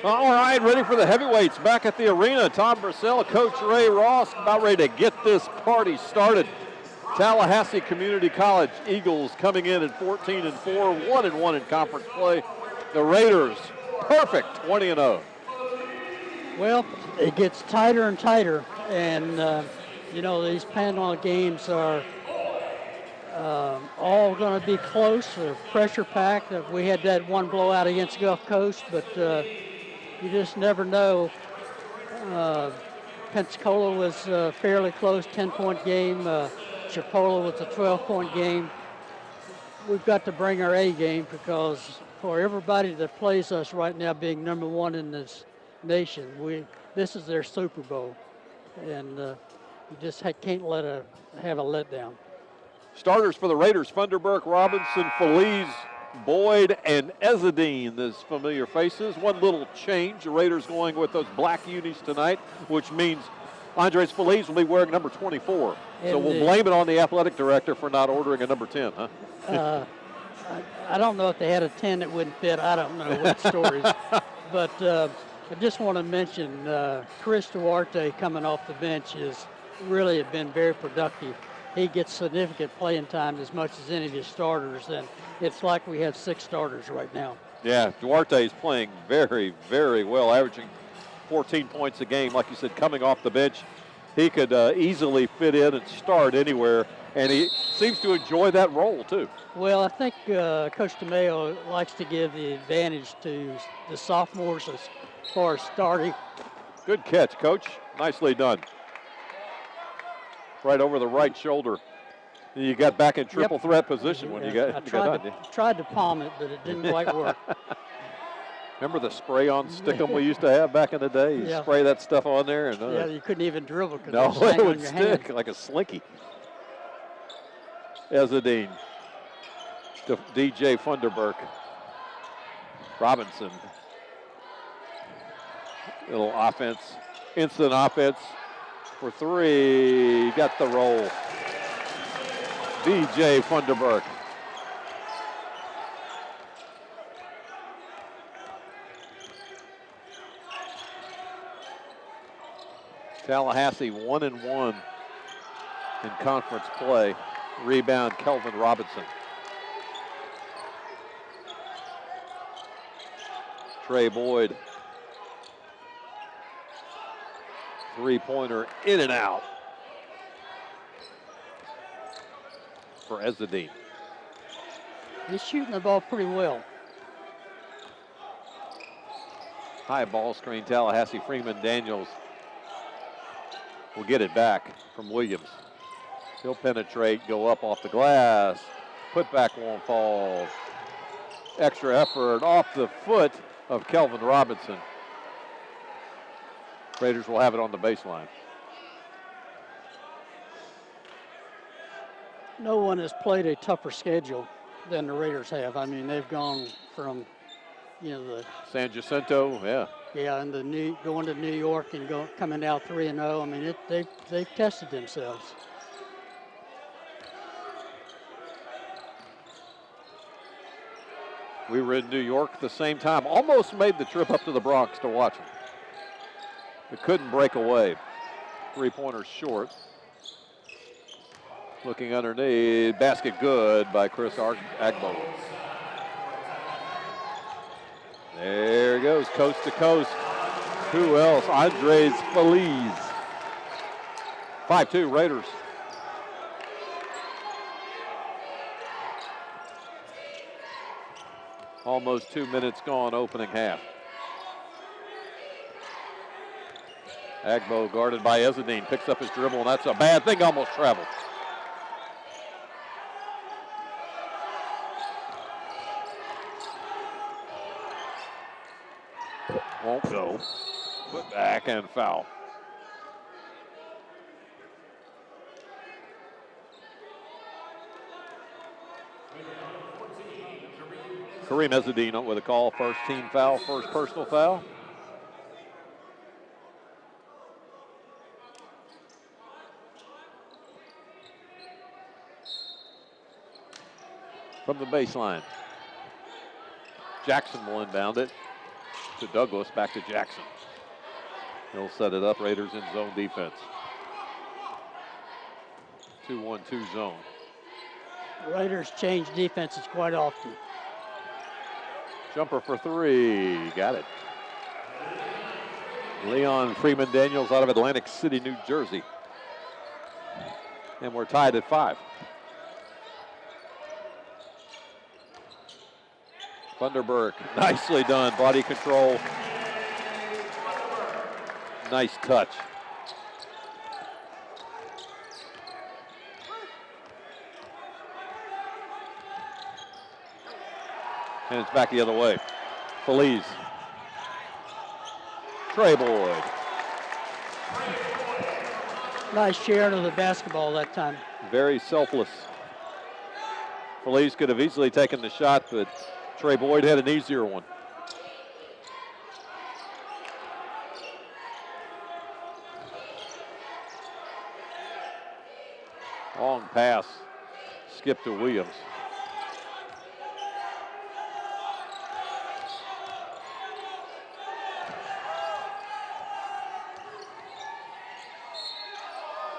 All right, ready for the heavyweights back at the arena. Tom Brissell, Coach Ray Ross, about ready to get this party started. Tallahassee Community College Eagles coming in at 14-4, 1-1 in conference play. The Raiders, perfect, 20-0. Well, it gets tighter and tighter, and you know, these Panhandle games are all going to be close. They're pressure packed. We had that one blowout against Gulf Coast, but you just never know. Pensacola was fairly close, 10-point game. Chipola was a 12-point game. We've got to bring our A game, because for everybody that plays us right now, being number one in this nation, this is their Super Bowl, and you just can't have a letdown. Starters for the Raiders: Funderburk, Robinson, Feliz, Boyd, and Ezzedine. Those familiar faces. One little change: the Raiders going with those black unis tonight, which means Andres Feliz will be wearing number 24. So we'll blame it on the athletic director for not ordering a number 10, huh? I don't know if they had a 10 that wouldn't fit. I don't know what stories. But I just want to mention Chris Duarte coming off the bench has really been very productive. He gets significant playing time as much as any of his starters, and it's like we have 6 starters right now. Yeah, Duarte is playing very, very well, averaging 14 points a game. Like you said, coming off the bench, he could easily fit in and start anywhere, and he seems to enjoy that role too. Well, I think Coach DeMayo likes to give the advantage to the sophomores as far as starting. Good catch, Coach. Nicely done. Right over the right shoulder. You got back in triple threat position when you got done. Tried to palm it, but it didn't quite work. Remember the spray-on stickum we used to have back in the day? You spray that stuff on there. And, yeah, you couldn't even dribble because no, it would stick hand. like a slinky. Ezzedine to DJ Funderburk. Robinson. Little offense, instant offense for 3. Got the roll. DJ Funderburk. Tallahassee 1-1 in conference play. Rebound, Kelvin Robinson. Trey Boyd. 3-pointer in and out for Ezzedine. He's shooting the ball pretty well. High ball screen, Tallahassee. Freeman Daniels will get it back from Williams. He'll penetrate, go up off the glass. Put back won't fall. Extra effort off the foot of Kelvin Robinson. Raiders will have it on the baseline. No one has played a tougher schedule than the Raiders have. I mean, they've gone from, the San Jacinto, yeah. Yeah, and going to New York and coming out 3-0. I mean, they've tested themselves. We were in New York at the same time. Almost made the trip up to the Bronx to watch them. It couldn't break away. 3-pointer short. Looking underneath. Basket good by Chris Agbo. There he goes, coast to coast. Who else? Andres Feliz. 5-2 Raiders. Almost 2 minutes gone, opening half. Agbo guarded by Ezzedine, picks up his dribble, and that's a bad thing, almost traveled. Won't go. Put back and foul. Kareem Ezzedine with a call, first team foul, first personal foul. From the baseline. Jackson will inbound it. to Douglas, back to Jackson. He'll set it up, Raiders in zone defense. 2-1-2 zone. Raiders change defenses quite often. Jumper for three, got it. Leon Freeman Daniels out of Atlantic City, New Jersey. And we're tied at 5. Funderburk, nicely done, body control. Nice touch. And it's back the other way. Feliz. Trey Boyd. Nice sharing of the basketball that time. Very selfless. Feliz could have easily taken the shot, but Trey Boyd had an easier one. Long pass, skip to Williams.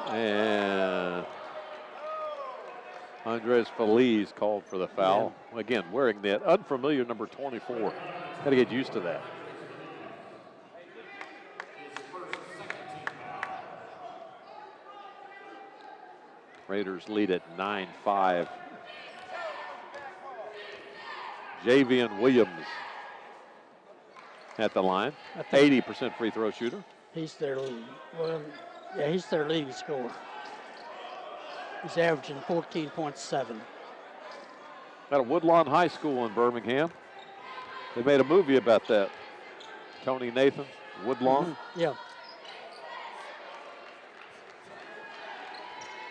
And Andres Feliz called for the foul. Yeah. Again, wearing that unfamiliar number 24. Got to get used to that. Raiders lead at 9-5. Javian Williams at the line. 80% free throw shooter. He's their, well, yeah, he's their leading scorer. He's averaging 14.7. At a Woodlawn High School in Birmingham. They made a movie about that. Tony Nathan, Woodlawn. Mm-hmm. Yeah.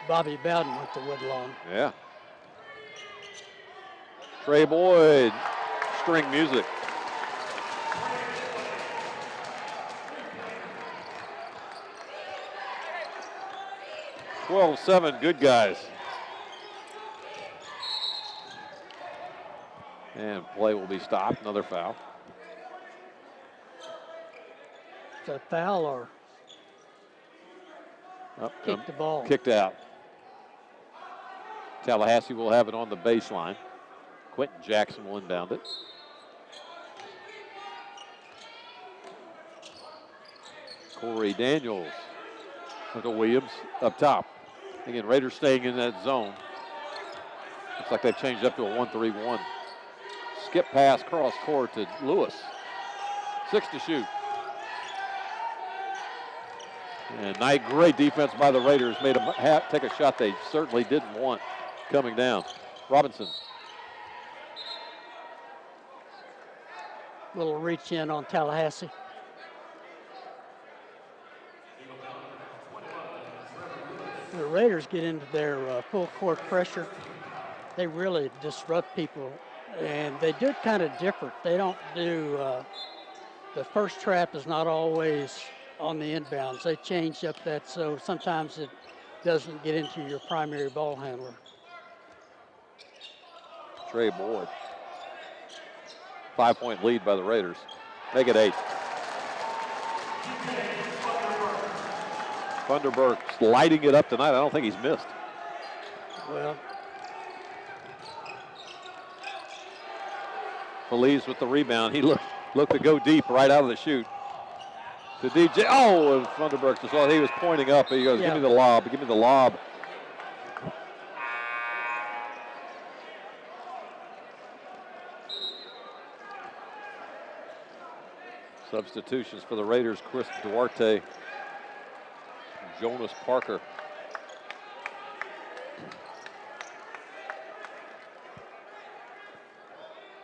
Bobby Bowden went to Woodlawn. Yeah. Trey Boyd, string music. (12-7), good guys. And play will be stopped, another foul. Is that foul or kick the ball? Kicked out. Tallahassee will have it on the baseline. Quentin Jackson will inbound it. Corey Daniels to Williams up top. Again, Raiders staying in that zone. Looks like they've changed up to a 1-3-1. Skip pass cross court to Lewis. 6 to shoot. And great defense by the Raiders. Made them take a shot they certainly didn't want coming down. Robinson. Little reach in on Tallahassee. The Raiders get into their full court pressure. They really disrupt people, and they do it kind of different. They don't do, the first trap is not always on the inbounds. They change up that, so sometimes it doesn't get into your primary ball handler. Trey Boyd. 5-point lead by the Raiders. Make it 8. Funderburk's lighting it up tonight. I don't think he's missed. Well, Feliz with the rebound. He looked to go deep right out of the shoot. To DJ. Oh, and Funderburk just thought he was pointing up. He goes, give me the lob, give me the lob. Substitutions for the Raiders, Chris Duarte, Jonas Parker.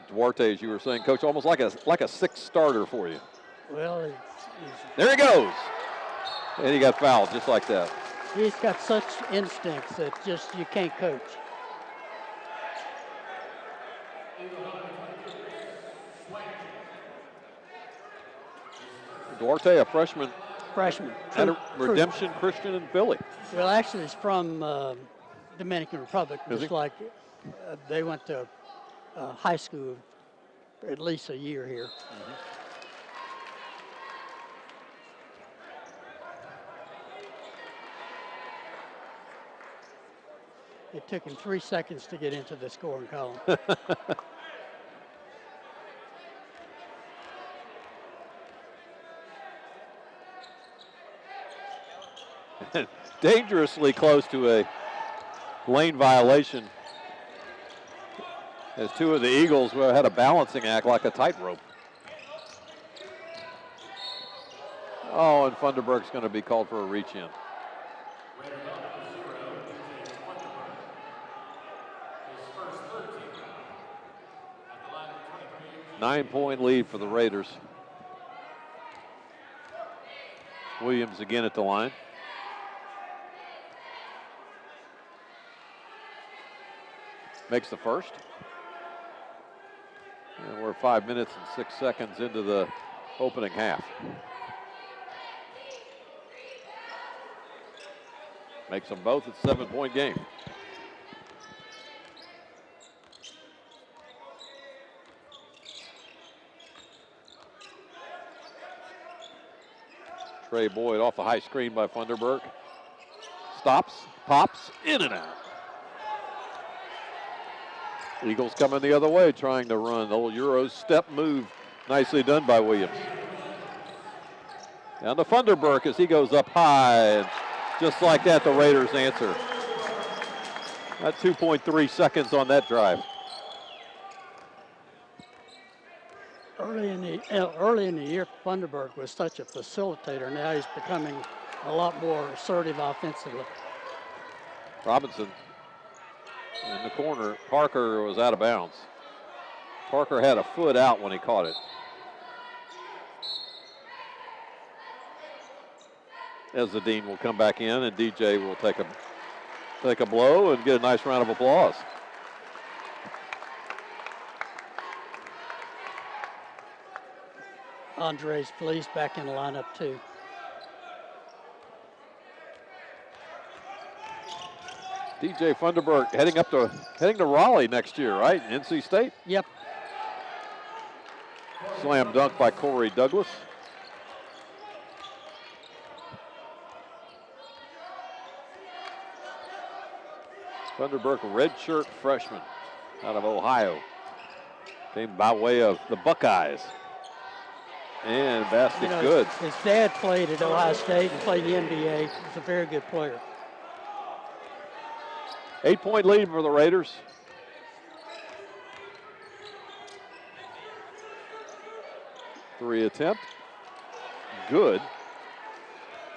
Duarte, as you were saying, Coach, almost like a sixth starter for you. Well, there he goes. And he got fouled just like that. He's got such instincts that just you can't coach. Duarte, a freshman. And a Redemption Christian in Philly. Well, actually, he's from Dominican Republic. Just like they went to high school at least a year here. It took him 3 seconds to get into the scoring column. Dangerously close to a lane violation, as two of the Eagles had a balancing act like a tightrope. Oh, and Funderburk's going to be called for a reach-in. 9-point lead for the Raiders. Williams again at the line. Makes the first. And we're 5 minutes and 6 seconds into the opening half. Makes them both a 7-point game. Trey Boyd off the high screen by Funderburk. Stops, pops, in and out. Eagles coming the other way, trying to run. The little Euro step move, nicely done by Williams. Down to Funderburk as he goes up high. And just like that, the Raiders answer. Got 2.3 seconds on that drive. Early in the year, Funderburk was such a facilitator. Now he's becoming a lot more assertive offensively. Robinson in the corner. Parker was out of bounds. Parker had a foot out when he caught it. Ezzedine will come back in, and DJ will take a blow and get a nice round of applause. Andres Felice back in the lineup too. DJ Funderburk heading to Raleigh next year, right? NC State? Yep. Slam dunk by Corey Douglas. Funderburk, redshirt freshman out of Ohio. Came by way of the Buckeyes. And basket good. His dad played at Ohio State and played the NBA. He's a very good player. 8-point lead for the Raiders. Three attempt. Good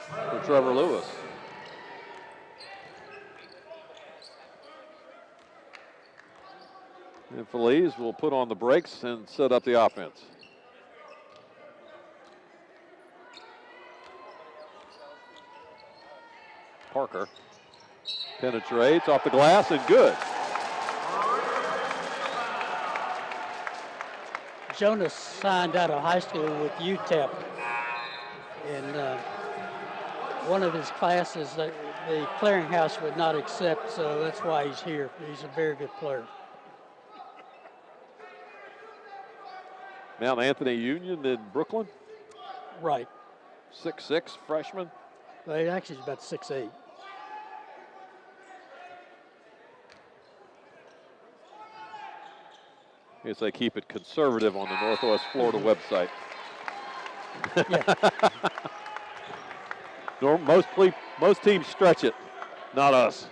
for Trevor Lewis. And Feliz will put on the brakes and set up the offense. Parker penetrates off the glass and good. Jonas signed out of high school with UTEP. And one of his classes the clearinghouse would not accept, so that's why he's here. He's a very good player. Mount Anthony Union in Brooklyn. Right. 6'6", freshman. Well, he actually is about 6'8". I guess they keep it conservative on the Northwest Florida website. Most teams stretch it, not us.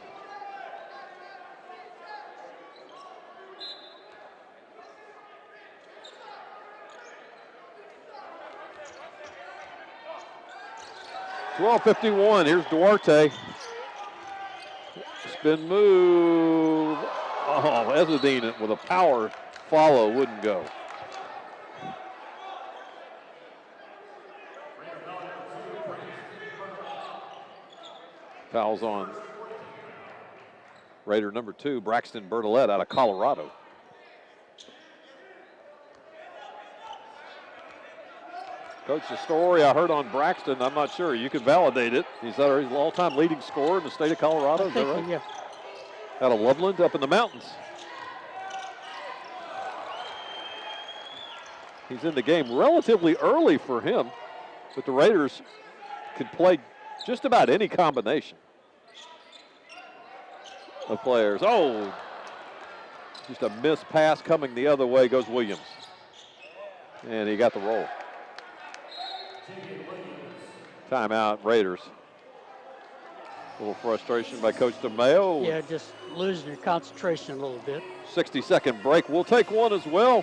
.12:51, here's Duarte. Spin move. Oh, Ezzedine with a power follow wouldn't go. Fouls on Raider number 2, Braxton Bertolet out of Colorado. Coach, the story I heard on Braxton, I'm not sure. You can validate it. He's the all-time leading scorer in the state of Colorado. Is that right? Yeah. Out of Loveland up in the mountains. He's in the game relatively early for him, but the Raiders can play just about any combination. of players. Oh, just a missed pass coming the other way goes Williams. And he got the roll. Timeout, Raiders. A little frustration by Coach DeMayo. Yeah, just losing your concentration a little bit. 60-second break. We'll take one as well.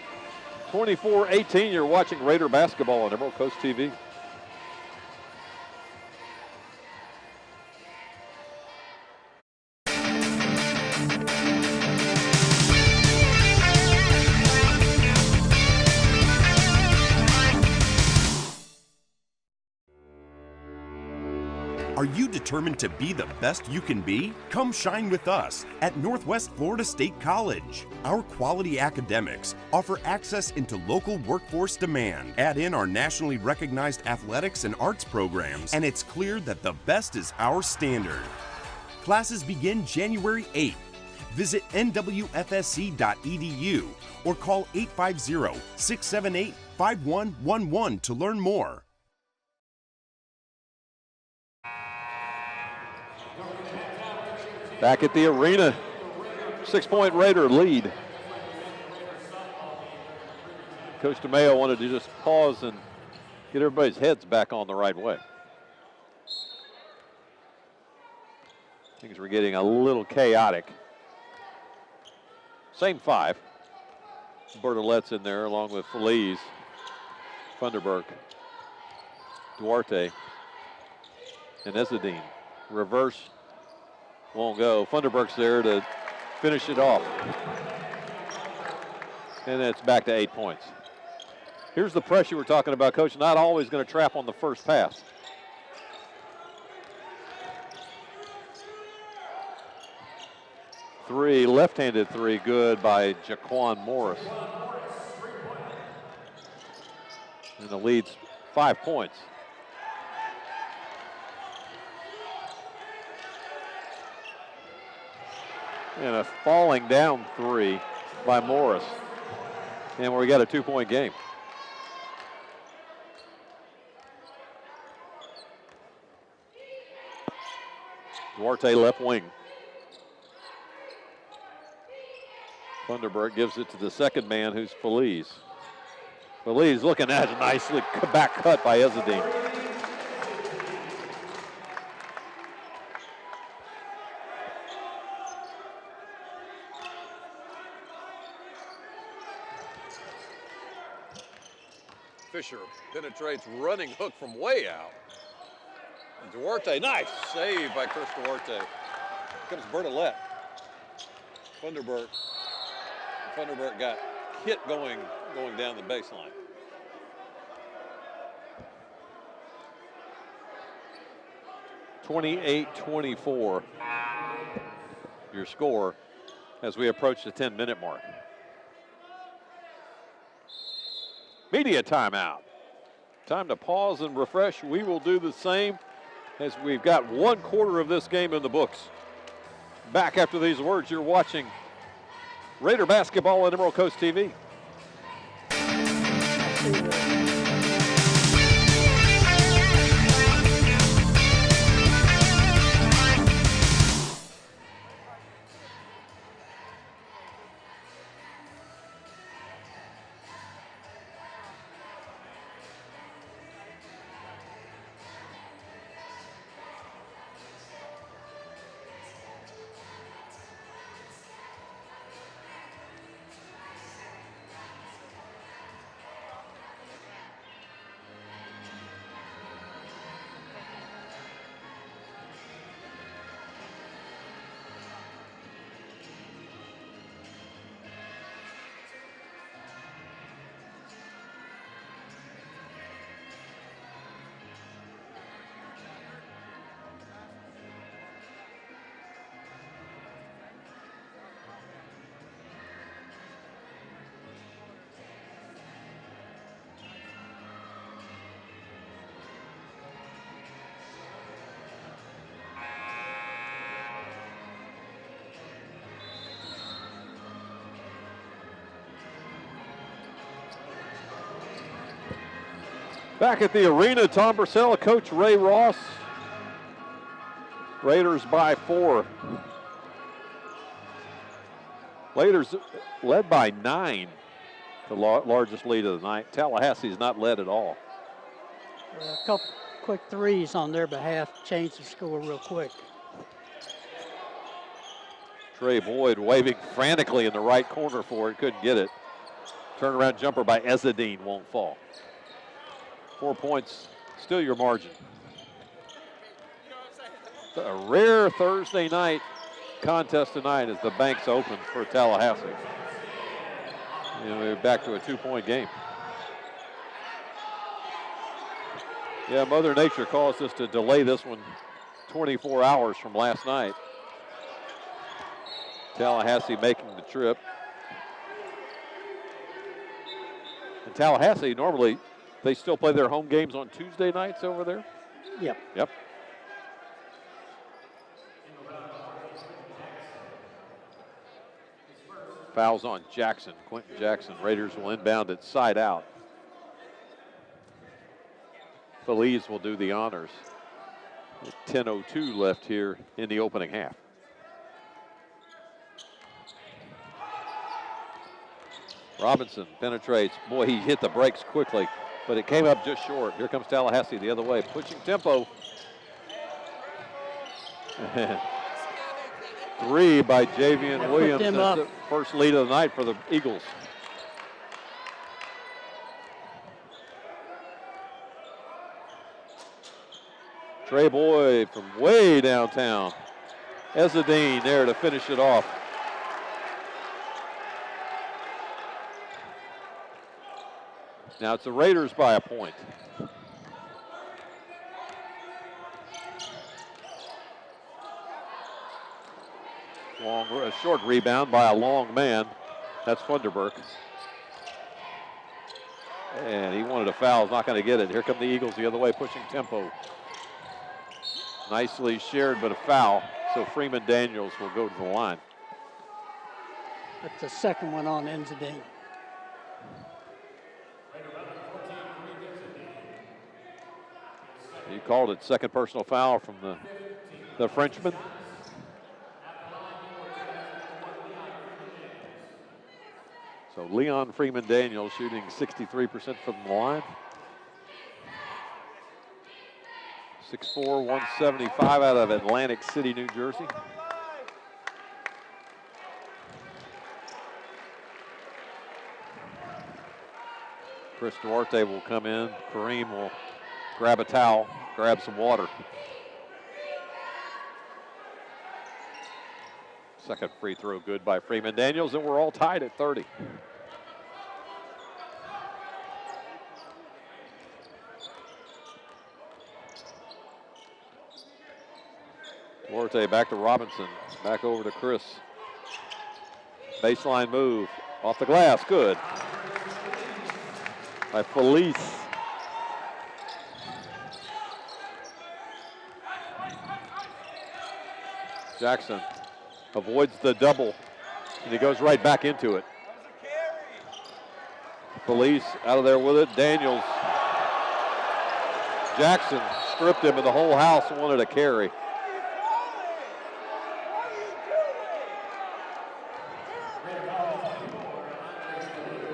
24-18, you're watching Raider basketball on Emerald Coast TV. Are you determined to be the best you can be? Come shine with us at Northwest Florida State College. Our quality academics offer access into local workforce demand. Add in our nationally recognized athletics and arts programs, and it's clear that the best is our standard. Classes begin January 8th. Visit NWFSC.edu or call 850-678-5111 to learn more. Back at the arena, 6-point Raider lead. Coach DeMayo wanted to just pause and get everybody's heads back on the right way. Things were getting a little chaotic. Same five. Bertolette's in there along with Feliz, Funderburk, Duarte, and Ezzedine. Reverse. Won't go. Funderburk's there to finish it off. And it's back to 8 points. Here's the pressure we're talking about, Coach. Not always going to trap on the first pass. Three, left-handed three, good by Jaquan Morris. And the lead's 5 points. And a falling down three by Morris. And we got a 2-point game. Duarte left wing. Funderburk gives it to the second man, who's Feliz. Feliz looking at a nicely back cut by Ezzedine. Fisher penetrates running hook from way out. And Duarte, nice save by Chris Duarte. Here comes Bertolette. Funderburk. Funderburk got hit going down the baseline. (28-24) your score as we approach the 10-minute mark. Media timeout. Time to pause and refresh. We will do the same as we've got 1/4 of this game in the books. Back after these words, you're watching Raider basketball on Emerald Coast TV. Back at the arena, Tom Purcell, Coach Ray Ross. Raiders by 4. Raiders led by 9, the largest lead of the night. Tallahassee's not led at all. A couple quick threes on their behalf changed the score real quick. Trey Boyd waving frantically in the right corner for it, couldn't get it. Turnaround jumper by Ezzedine won't fall. 4 points, still your margin. A rare Thursday night contest tonight as the banks open for Tallahassee. And we're back to a 2-point game. Yeah, Mother Nature caused us to delay this one 24 hours from last night. Tallahassee making the trip. And Tallahassee, normally, they still play their home games on Tuesday nights over there? Yep. Yep. Fouls on Jackson. Quentin Jackson. Raiders will inbound it side out. Feliz will do the honors. 10:02 left here in the opening half. Robinson penetrates. Boy, he hit the brakes quickly, but it came up just short. Here comes Tallahassee the other way, pushing tempo. 3 by Javian Williams. That's the first lead of the night for the Eagles. Trey Boyd from way downtown. Ezzedine there to finish it off. Now it's the Raiders by a point. A short rebound by a long man. That's Funderburk. And he wanted a foul, not going to get it. Here come the Eagles the other way, pushing tempo. Nicely shared, but a foul. So Freeman Daniels will go to the line. That's the second one on Ezzedine. You called it second personal foul from the Frenchman. So Leon Freeman Daniels shooting 63% from the line. 6'4", 175 out of Atlantic City, New Jersey. Chris Duarte will come in. Kareem will grab a towel, grab some water. Second free throw good by Freeman Daniels, and we're all tied at 30. Duarte back to Robinson, back over to Chris. Baseline move, off the glass, good. By Feliz. Jackson avoids the double, and he goes right back into it. Feliz out of there with it. Daniels. Jackson stripped him, and the whole house wanted a carry.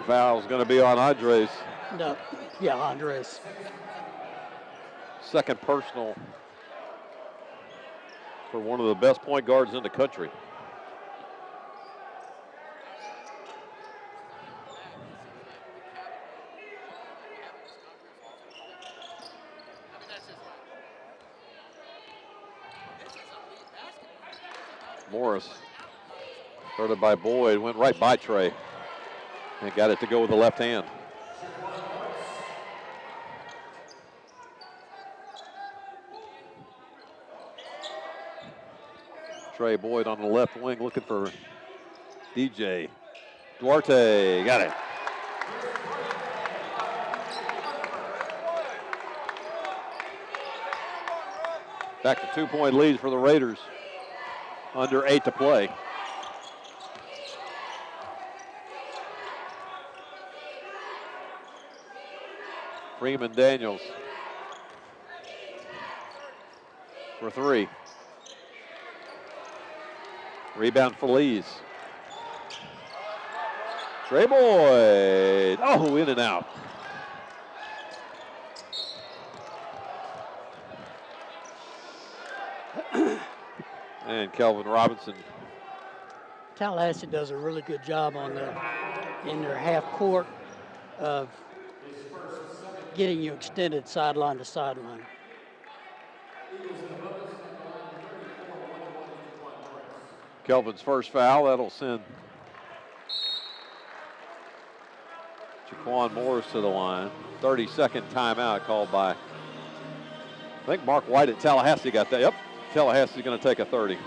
Foul's going to be on Andres. No, yeah, Andres. Second personal for one of the best point guards in the country. Morris, started by Boyd, went right by Trey and got it to go with the left hand. Trey Boyd on the left wing looking for DJ. Duarte, got it. Back to 2-point lead for the Raiders. Under 8 to play. Freeman Daniels for 3. Rebound Feliz. Trey Boyd. Oh, in and out. And Kelvin Robinson. Tallahassee does a really good job on in their half court of getting you extended sideline to sideline. Kelvin's first foul, that'll send Jaquan Morris to the line. 30-second timeout called by, I think Mark White at Tallahassee got that. Yep, Tallahassee's going to take a 30.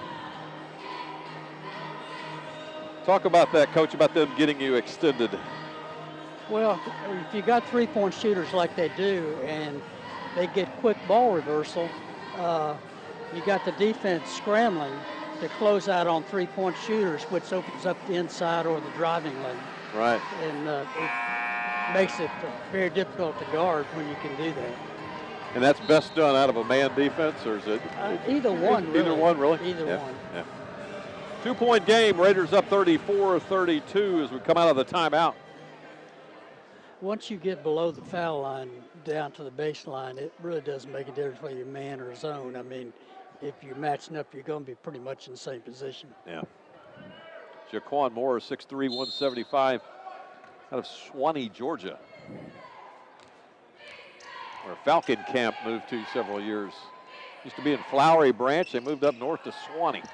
Talk about that, Coach, about them getting you extended. Well, if you got three-point shooters like they do and they get quick ball reversal, you got the defense scrambling to close out on three-point shooters, which opens up the inside or the driving lane. Right. And it makes it very difficult to guard when you can do that. And that's best done out of a man defense, or is it? Either one, really. Either one, really? Either one. Yeah. 2-point game, Raiders up 34-32 as we come out of the timeout. Once you get below the foul line down to the baseline, it really doesn't make a difference whether you're man or zone. I mean, if you're matching up, you're going to be pretty much in the same position. Yeah. Jaquan Morris, 6'3", 175, out of Suwanee, Georgia, where Falcon Camp moved to several years. Used to be in Flowery Branch. They moved up north to Suwanee.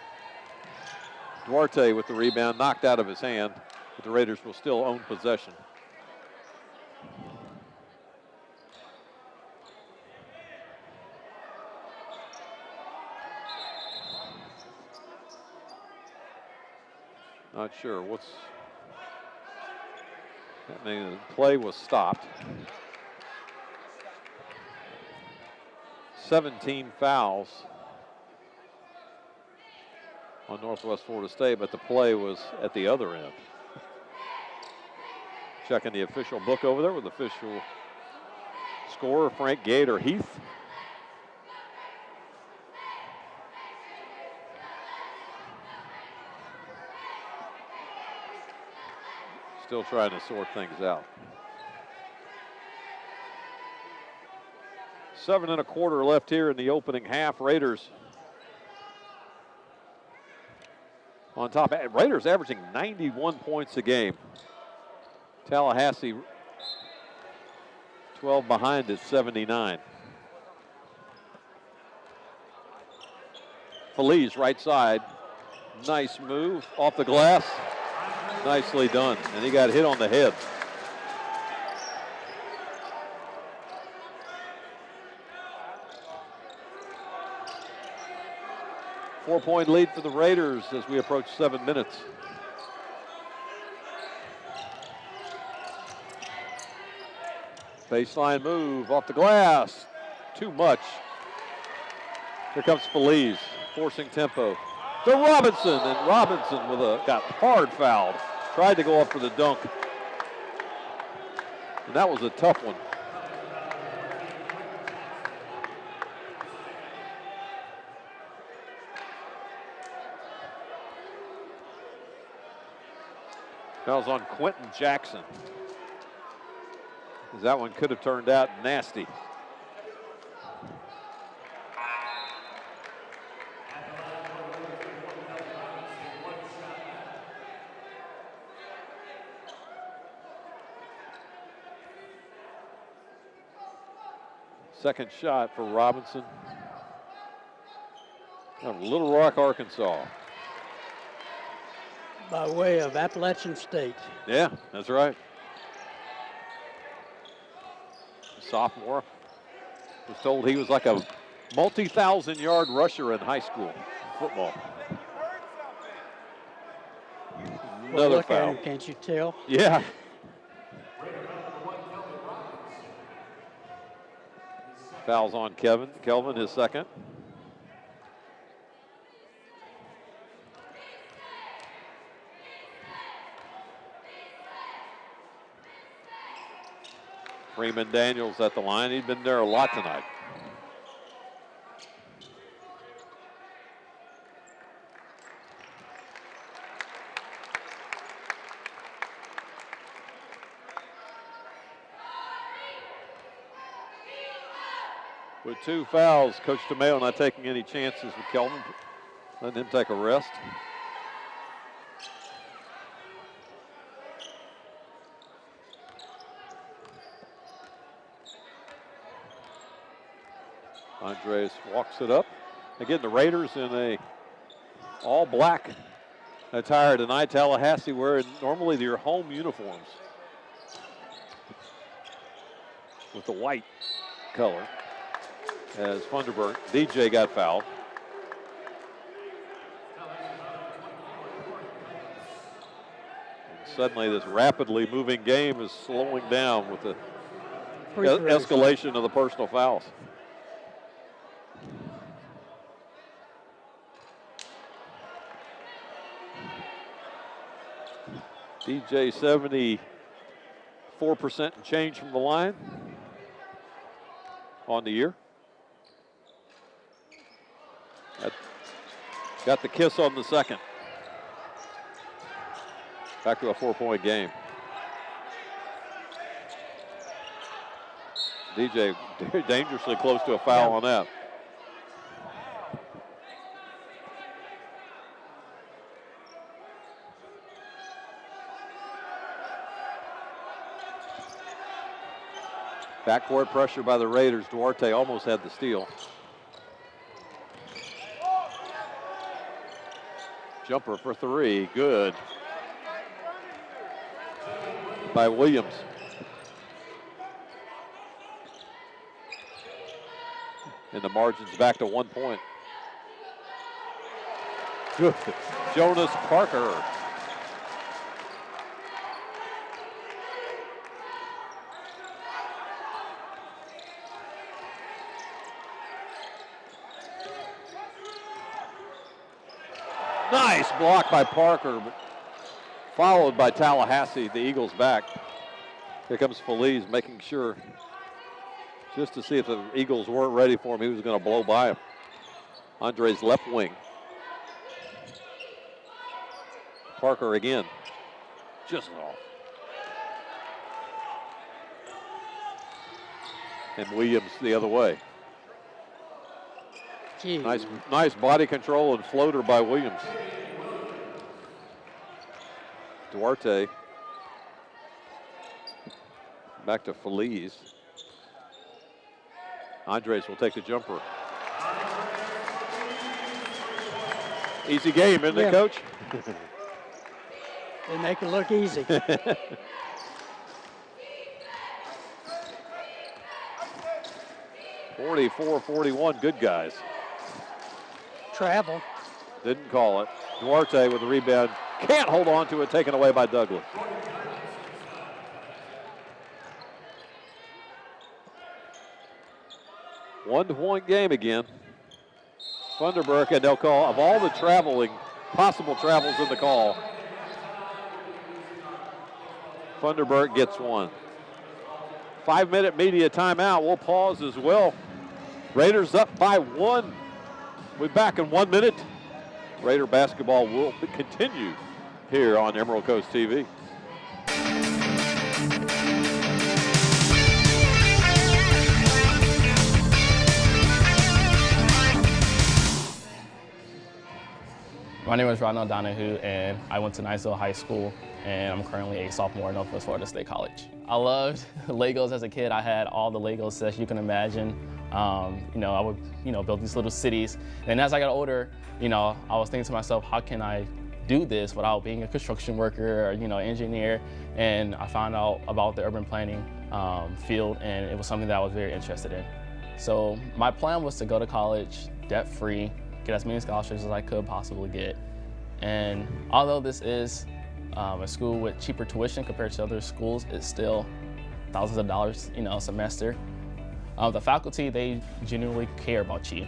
Duarte with the rebound, knocked out of his hand, but the Raiders will still own possession. Not sure what's happening. The play was stopped. 17 fouls on Northwest Florida State, but the play was at the other end. Checking the official book over there with official scorer Frank Gator Heath. Still trying to sort things out. 7 1/4 left here in the opening half. Raiders on top. Raiders averaging 91 points a game. Tallahassee 12 behind at 79. Feliz right side. Nice move off the glass. Nicely done. And he got hit on the head. Four-point lead for the Raiders as we approach 7 minutes. Baseline move off the glass. Too much. Here comes Feliz, forcing tempo. To Robinson, and Robinson got hard fouled. Tried to go up for the dunk. And that was a tough one. That was on Quentin Jackson. That one could have turned out nasty. Second shot for Robinson of Little Rock, Arkansas. By way of Appalachian State. Yeah, that's right. Sophomore. Was told he was like a multi-thousand-yard rusher in high school football. Well, Another look foul. at him, can't you tell? Yeah. Fouls on Kelvin, his second. Freeman Daniels at the line. He'd been there a lot tonight. With 2 fouls, Coach DeMayo not taking any chances with Kelvin, letting him take a rest. Andres walks it up. Again, the Raiders in a all black attire tonight. Tallahassee wearing normally their home uniforms with the white color. As Funderburk, DJ got fouled. And suddenly this rapidly moving game is slowing down with the escalation of the personal fouls. DJ 74% and change from the line on the year. Got the kiss on the second. Back to a 4-point game. DJ dangerously close to a foul on that. Backcourt pressure by the Raiders. Duarte almost had the steal. Jumper for 3, good. By Williams. And the margin's back to 1 point. Good. Jonas Parker. Nice block by Parker, but followed by Tallahassee, the Eagles back. Here comes Feliz making sure, just to see if the Eagles weren't ready for him, he was going to blow by him. Andre's left wing. Parker again, just off. And Williams the other way. Nice body control and floater by Williams. Duarte. Back to Feliz. Andres will take the jumper. Easy game, isn't it, Coach? They make it look easy. 44-41, good guys. Travel. Didn't call it. Duarte with the rebound. Can't hold on to it, taken away by Douglas. One-point game again. Funderburk, and they'll call, of all the possible travels in the call, Funderburk gets one. 5-minute media timeout. We'll pause as well. Raiders up by 1. We'll be back in 1 minute. Raider basketball will continue here on Emerald Coast TV. My name is Ronald Donahue, and I went to Niceville High School, and I'm currently a sophomore at Northwest Florida State College. I loved Legos as a kid. I had all the Lego sets you can imagine. I would, build these little cities. And as I got older, I was thinking to myself, how can I do this without being a construction worker or, engineer? And I found out about the urban planning field, and it was something that I was very interested in. So my plan was to go to college debt-free, get as many scholarships as I could possibly get. And although this is a school with cheaper tuition compared to other schools, it's still thousands of dollars, a semester. The faculty, they genuinely care about you.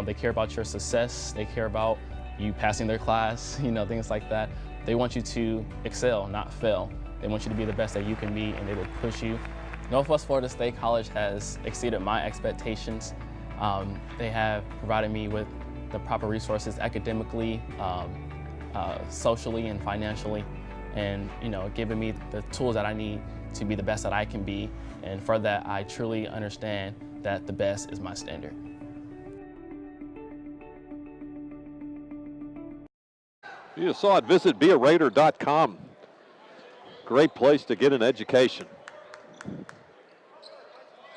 They care about your success. They care about you passing their class, things like that. They want you to excel, not fail. They want you to be the best that you can be, and they will push you. Northwest Florida State College has exceeded my expectations. They have provided me with the proper resources academically, socially, and financially, and given me the tools that I need to be the best that I can be. And for that, I truly understand that the best is my standard. You just saw it. Visit bearaider.com. Great place to get an education.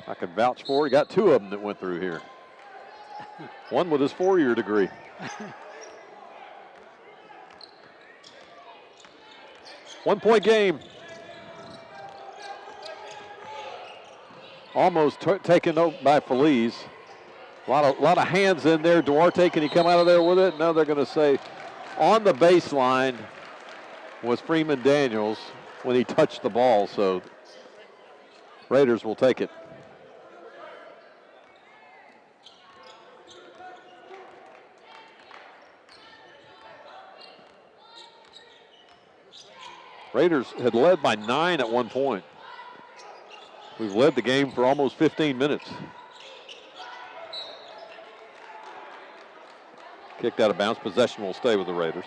I can vouch for it. Got 2 of them that went through here. One with his 4-year degree. One-point game. Almost taken over by Feliz. A lot of hands in there. Duarte, can he come out of there with it? No, they're going to say on the baseline was Freeman Daniels when he touched the ball, so Raiders will take it. Raiders had led by 9 at one point. We've led the game for almost 15 minutes. Kicked out of bounds. Possession will stay with the Raiders.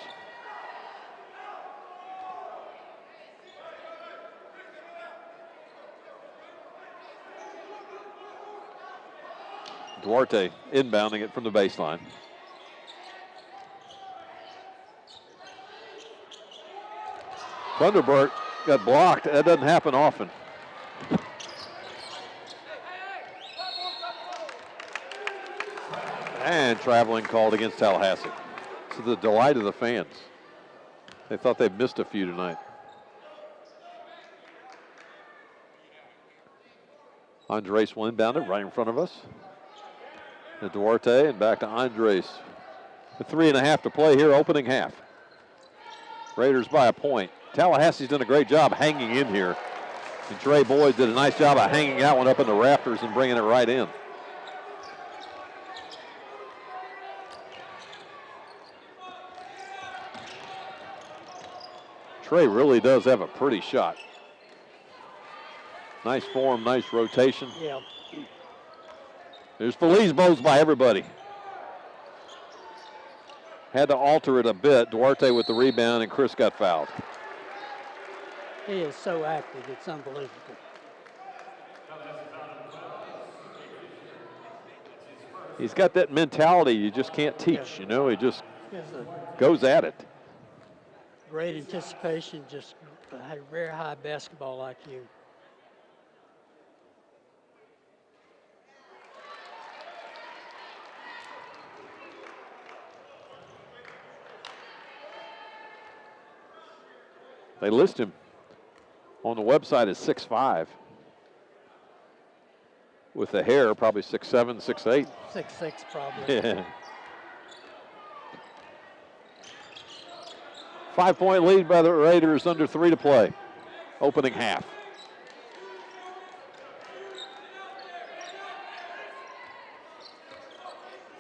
Duarte inbounding it from the baseline. Thunderbird got blocked. That doesn't happen often. And traveling called against Tallahassee. To the delight of the fans. They thought they'd missed a few tonight. Andres will inbound it right in front of us. To Duarte and back to Andres. With 3.5 to play here, opening half. Raiders by a point. Tallahassee's done a great job hanging in here. And Trey Boyd did a nice job of hanging that one up in the rafters and bringing it right in. Trey really does have a pretty shot. Nice form, nice rotation. Yeah. There's Feliz blows by everybody. Had to alter it a bit. Duarte with the rebound, and Chris got fouled. He is so active, it's unbelievable. He's got that mentality you just can't teach, you know, he just goes at it. Great anticipation, just a very high basketball IQ. They list him on the website as 6'5". With the hair, probably 6'7", 6'8". 6'6", probably. Yeah. 5-point lead by the Raiders, under 3 to play. Opening half.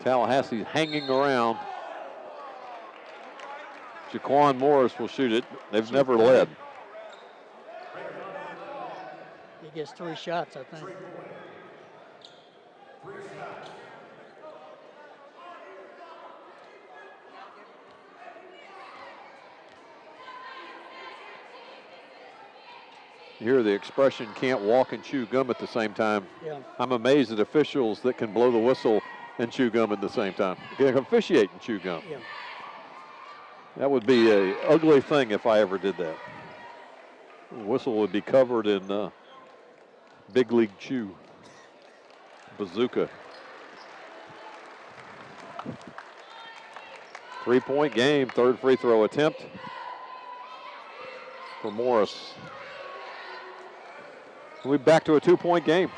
Tallahassee hanging around. Jaquan Morris will shoot it. They've never led. He gets 3 shots, I think. You hear the expression, can't walk and chew gum at the same time. Yeah. I'm amazed at officials that can blow the whistle and chew gum at the same time. Can officiate and chew gum. Yeah. That would be an ugly thing if I ever did that. The whistle would be covered in Big League Chew. Bazooka. 3-point game, third free throw attempt for Morris. We're back to a 2-point game.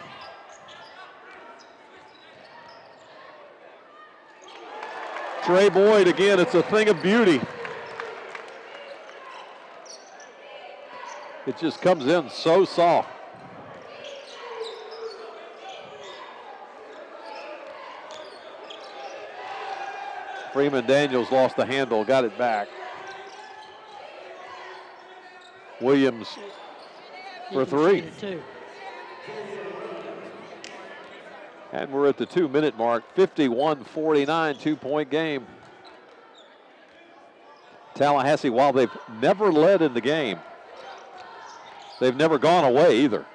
Trey Boyd again, it's a thing of beauty. It just comes in so soft. Freeman Daniels lost the handle, got it back. Williams for 3. And we're at the 2-minute mark, 51-49, 2-point game. Tallahassee, while they've never led in the game, They've never gone away either.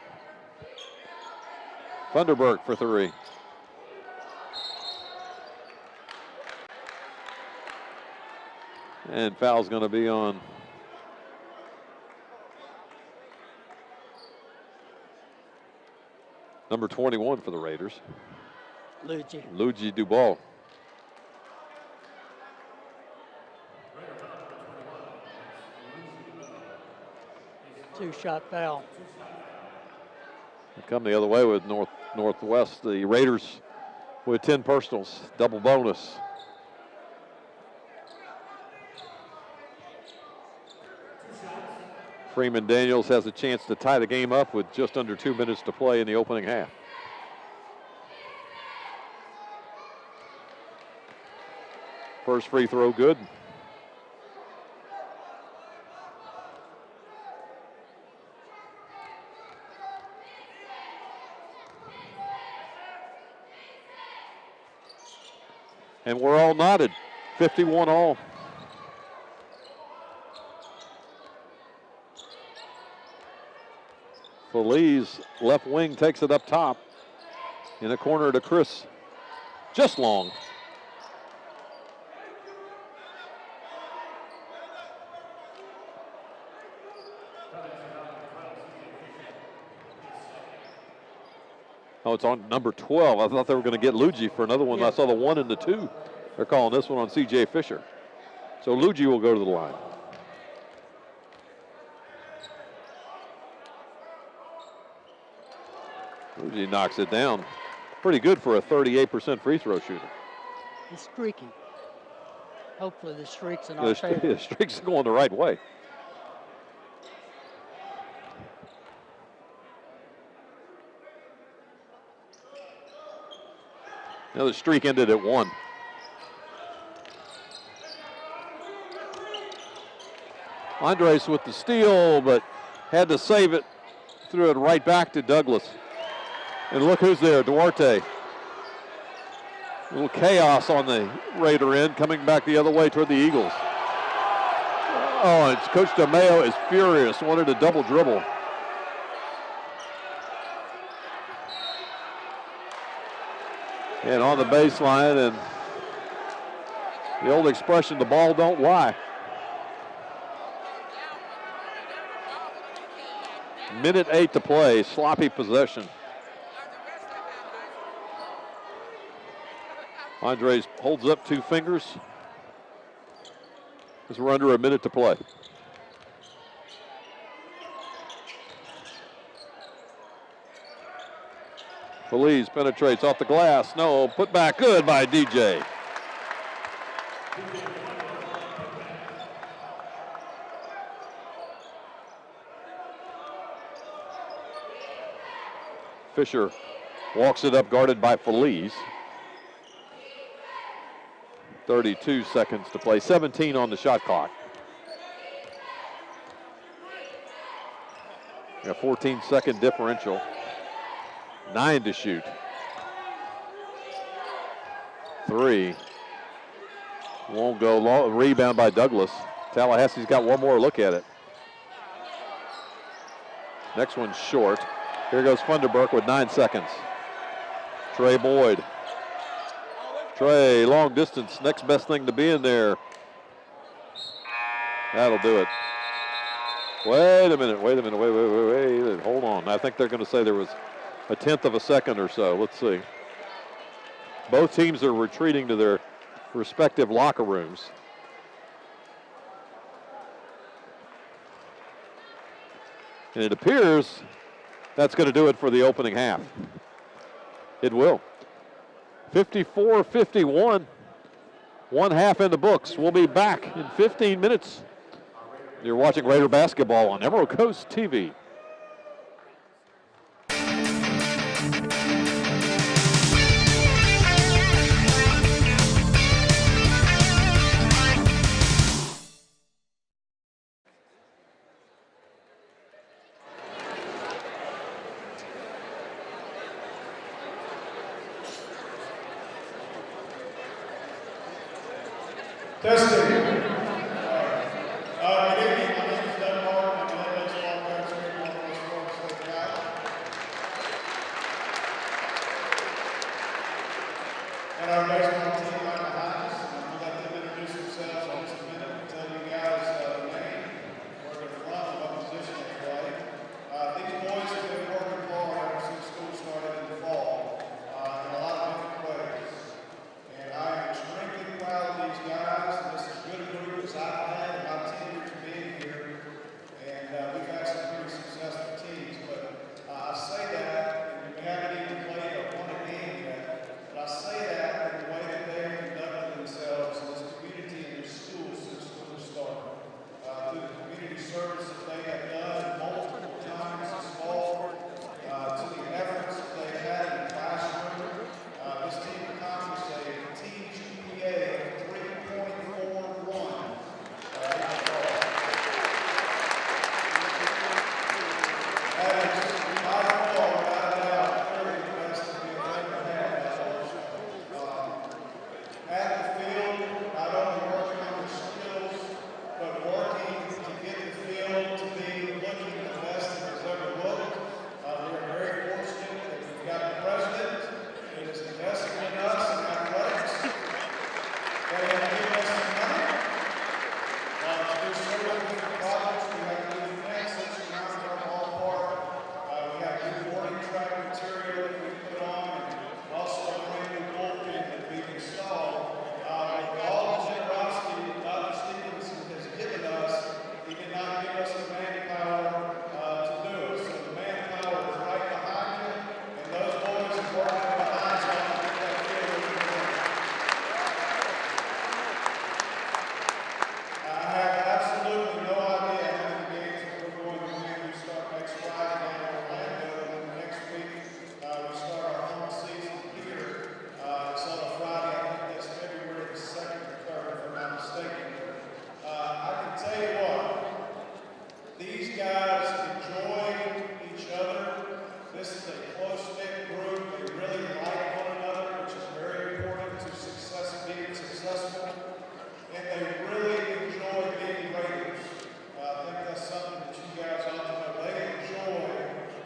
Funderburk for three. And foul's going to be on number 21 for the Raiders. Luigi Dubois. Two-shot foul. They come the other way with Northwest. The Raiders with 10 personals, double bonus. Freeman Daniels has a chance to tie the game up with just under 2 minutes to play in the opening half. First free throw good. And we're all knotted, 51 all. Feliz, left wing, takes it up top. In the corner to Chris, just long. Oh, it's on number 12. I thought they were going to get Luigi for another one. Yeah. I saw the 1 and the 2. They're calling this one on C.J. Fisher. So Luigi will go to the line. Luigi knocks it down. Pretty good for a 38% free throw shooter. He's streaky. Hopefully the streak's in our favor. The streak's going the right way. Now the streak ended at 1. Andres with the steal, but had to save it. Threw it right back to Douglas. And look who's there, Duarte. A little chaos on the Raider end, coming back the other way toward the Eagles. Oh, and Coach DeMeo is furious, wanted a double dribble. And on the baseline, and the old expression, the ball don't lie. Minute 8 to play, sloppy possession. Andres holds up 2 fingers as we're under a minute to play. Feliz penetrates off the glass. No, put back good by DJ. Fisher walks it up, guarded by Feliz. 32 seconds to play, 17 on the shot clock. A 14-second differential. 9 to shoot. 3. Won't go. Long, rebound by Douglas. Tallahassee's got one more look at it. Next one's short. Here goes Funderburk with 9 seconds. Trey Boyd. Trey, long distance, next best thing to be in there. That'll do it. Wait a minute, wait. Hold on. I think they're going to say there was a 1/10 of a second or so. Let's see. Both teams are retreating to their respective locker rooms. And it appears that's going to do it for the opening half. It will. 54-51. 1 half in the books. We'll be back in 15 minutes. You're watching Raider basketball on Emerald Coast TV. Testing. Good evening. My name is Doug Martin. I'm the head baseball coach here at Northwest And our baseball team right behind us. We'll let them introduce themselves in just a minute and tell you guys the name, where they're from, and what position they play. These boys have been working hard ever since school started in the fall in a lot of different ways. And I am extremely proud of these guys. This is as good a group as I've had in my tenure to being here. And we've had some pretty successful teams. But I say that, and we haven't even played or won a game yet, but I say that in the way that they have conducted themselves in this community and their schools since school started. Through the community service that they have done multiple times this fall, to the efforts that they had in the classroom, this team accomplished a team GPA of 3.41. That is by far, without a doubt, clearly the best that we've ever had as at the field, not only working on their skills, but working to get the field to be looking the best that it's ever looked. We are very fortunate that we've got a president that is investing in us in athletics. They have given us some money to do several different projects. We have new fences around our ballpark. We have new boarding track material that we put on, and also a brand new bullpen that we've installed. With all the generosity that Dr. Stevenson has given us, he did not give us the manpower to do it. So the manpower is right behind you, and those boys are working behind you to get that field moving. I have absolutely no idea how many games that we're going to win. We start next Friday down in Orlando, and then the next week we start our home season here. It's on a Friday. I think that's February the 2nd or 3rd, if I'm not mistaken. I can tell you what, these guys enjoy each other. This is a close-knit group. They really like one another, which is very important to being successful. And they really enjoy being Raiders. I think that's something that you guys ought to know. They enjoy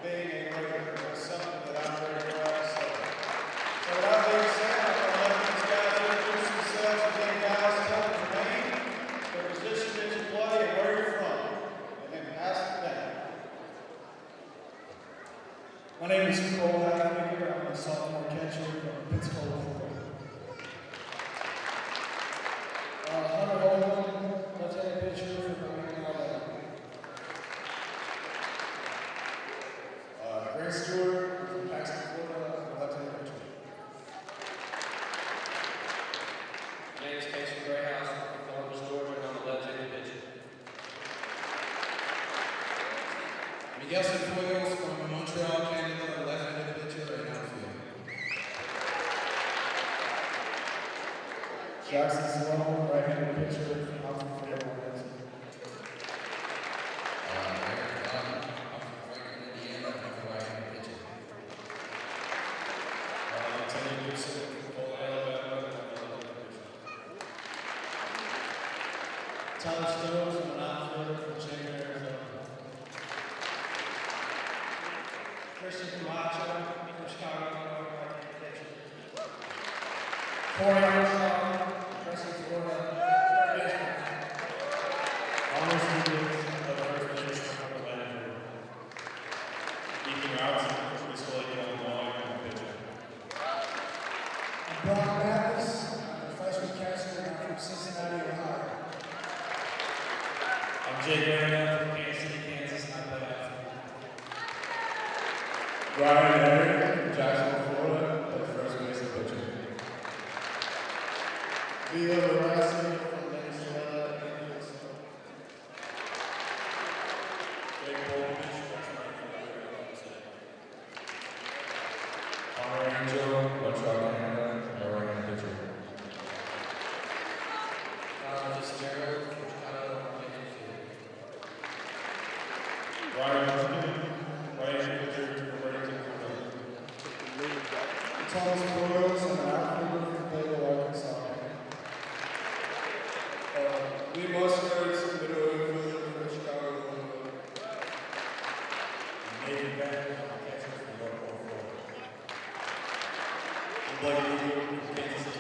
being a Raider. That's something that I'm very proud to say. So with that being said, I'm going to let these guys introduce themselves again, guys. Tell them your name, the position that you play, and where you're from. And then pass it down. My name is Cole Hackmaker. I'm a sophomore catcher from Pensacola, Florida. Hunter Holman, left-handed pitcher from Panhandle, Alabama. Grant Stewart from Jackson, Florida, left-handed pitcher. My name is Casey Greyhouse from Columbus, Georgia, and I'm a left-handed pitcher. Miguel Cifuegos from Montreal, Canada, left-handed pitcher and outfield. Jackson Sloan, right-handed pitcher from outfield. Tyler Stokes, I'm an outfielder from Chandler, Arizona. Christian Camacho from Chicago, Illinois, right-handed pitcher. Corey Armstrong, Preston, Florida, baseball. Almost Stevens, the first base from Atlanta. Ethan Robinson from Crystal Lake, Illinois, and pitcher. I'm Brock Mathis, I'm a freshman catcher, and I'm from Cincinnati, Ohio. I'm Jay Graham from Kansas City, Kansas, and I play outfield. Ryan Henry from Jacksonville, Florida, plays first base and pitcher. Leo Rossi from Venezuela, Minnesota. Jake Bolton, freshman from Arizona. Connor Angel, Montreal, Canada, and right-handed pitcher. Fitzgerald from Chicago, infield. Ryan Huston, right-handed pitcher from Bradenton, Florida. Thomas Boyles, I'm an outfielder from Fayetteville, Arkansas. Lee Musgrove, middle infielder from Chicago, Illinois. Nathan Bennett, catcher from Norfolk, Florida. Blake Eagle from Kansas City,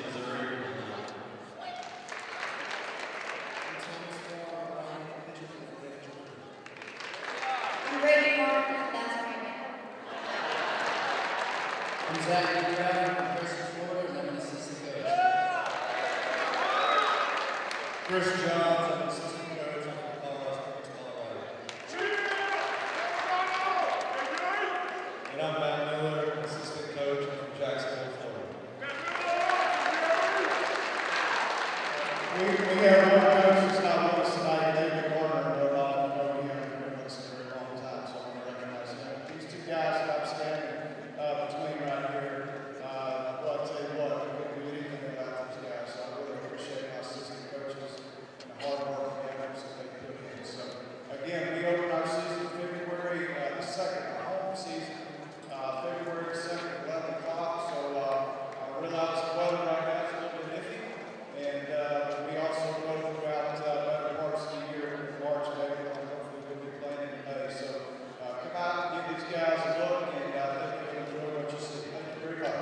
I'm Zach McGrath from Preston, Florida, and I'm an assistant coach. Chris Johns, I'm an assistant coach. I'm from Tallahassee, Colorado. And I'm Matt Miller, assistant coach. I'm from Jacksonville, Florida. We have one coach who's not with us tonight, David Gardner, but I know we haven't been with us in a very long time, so I want to recognize him. These two guys that I'm standing between right here, well, I'll tell you what, we couldn't do anything without these guys, so I really appreciate my assistant coaches and the hard work and efforts that they put in. So, again, we open our season February the 2nd, our home season, February 2nd, 11 o'clock, so I realize the weather right now is a little bit iffy, and we also go throughout other parts of the year, March and April, and hopefully we'll be playing in May. So come out and give these guys a look, and I think you'll enjoy what you see. Thank you very much.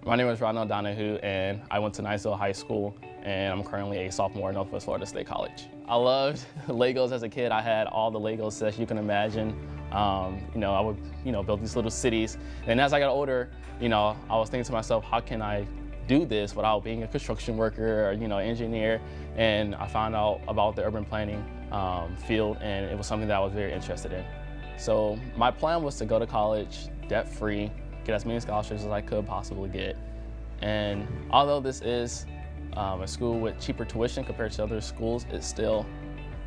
My name is Ronald Donahue, and I went to Niceville High School, and I'm currently a sophomore at Northwest Florida State College. I loved Legos as a kid. I had all the Legos that you can imagine. I would, build these little cities. And as I got older, I was thinking to myself, how can I do this without being a construction worker or, engineer? And I found out about the urban planning field, and it was something that I was very interested in. So my plan was to go to college debt-free, get as many scholarships as I could possibly get. And although this is a school with cheaper tuition compared to other schools, it's still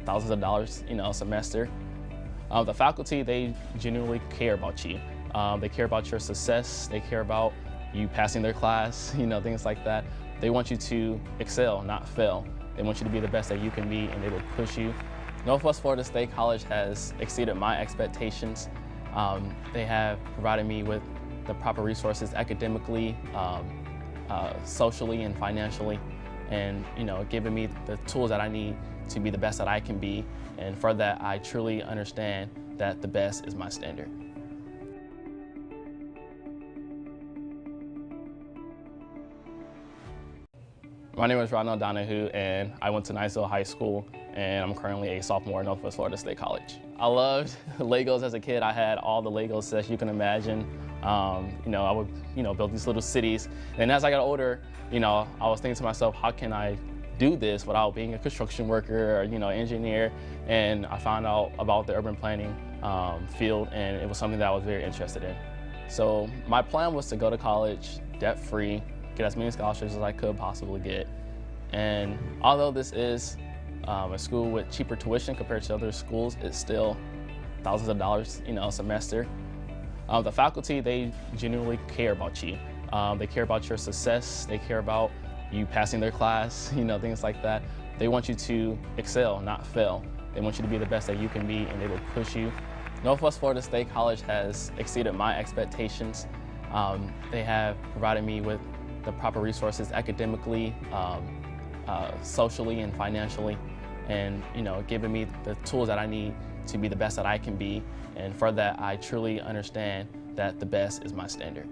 thousands of dollars, a semester. The faculty, they genuinely care about you. They care about your success. They care about you passing their class, things like that. They want you to excel, not fail. They want you to be the best that you can be, and they will push you. Northwest Florida State College has exceeded my expectations. They have provided me with the proper resources academically, socially, and financially, and giving me the tools that I need to be the best that I can be. And for that, I truly understand that the best is my standard. My name is Ronald Donahue, and I went to Niceville High School, and I'm currently a sophomore at Northwest Florida State College. I loved Legos as a kid. I had all the Legos that you can imagine. I would, build these little cities. And as I got older, I was thinking to myself, how can I do this without being a construction worker or, engineer? And I found out about the urban planning field, and it was something that I was very interested in. So my plan was to go to college debt-free, get as many scholarships as I could possibly get. And although this is a school with cheaper tuition compared to other schools, it's still thousands of dollars, a semester. The faculty, they genuinely care about you. They care about your success. They care about you passing their class, things like that. They want you to excel, not fail. They want you to be the best that you can be, and they will push you. Northwest Florida State College has exceeded my expectations. They have provided me with the proper resources academically, socially, and financially, and giving me the tools that I need to be the best that I can be. And for that, I truly understand that the best is my standard.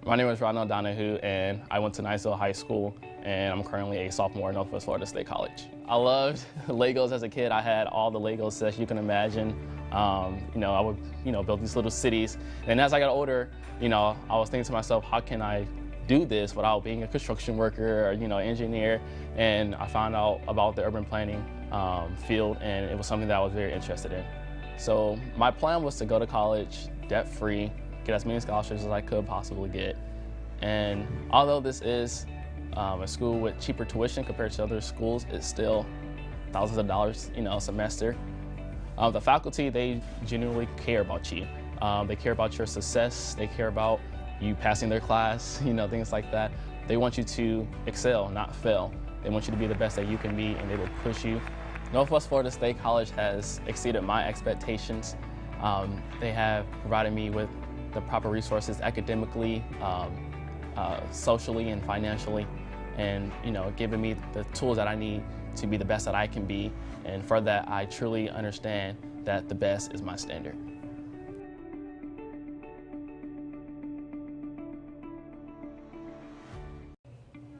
My name is Ronald Donahue, and I went to Niceville High School, and I'm currently a sophomore at Northwest Florida State College. I loved Legos as a kid. I had all the Legos that you can imagine. I would, build these little cities. And as I got older, I was thinking to myself, how can I do this without being a construction worker or, engineer? And I found out about the urban planning field, and it was something that I was very interested in. So my plan was to go to college debt-free, get as many scholarships as I could possibly get. And although this is a school with cheaper tuition compared to other schools, it's still thousands of dollars, a semester. The faculty, they genuinely care about you. They care about your success. They care about you passing their class, things like that. They want you to excel, not fail. They want you to be the best that you can be, and they will push you. Northwest Florida State College has exceeded my expectations. They have provided me with the proper resources academically, socially, and financially, and given me the tools that I need to be the best that I can be. And for that, I truly understand that the best is my standard.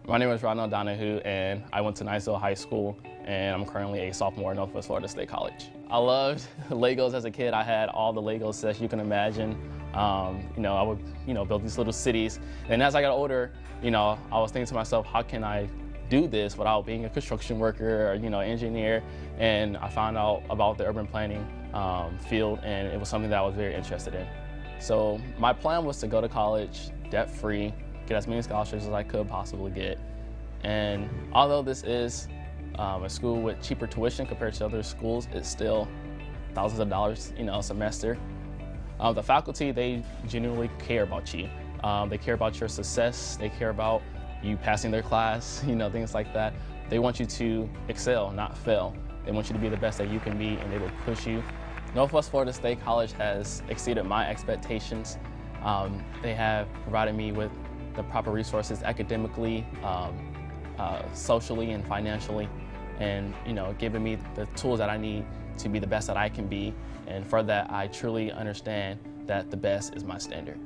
My name is Ronald Donahue, and I went to Niceville High School, and I'm currently a sophomore at Northwest Florida State College. I loved Legos as a kid. I had all the Lego sets you can imagine. I would, build these little cities. And as I got older, I was thinking to myself, how can I do this without being a construction worker or, engineer? And I found out about the urban planning field, and it was something that I was very interested in. So my plan was to go to college debt-free, get as many scholarships as I could possibly get. And although this is a school with cheaper tuition compared to other schools, it's still thousands of dollars, a semester. The faculty, they genuinely care about you. They care about your success. They care about you passing their class, things like that. They want you to excel, not fail. They want you to be the best that you can be, and they will push you. Northwest Florida State College has exceeded my expectations. They have provided me with the proper resources academically, socially, and financially, and given me the tools that I need to be the best that I can be. And for that, I truly understand that the best is my standard.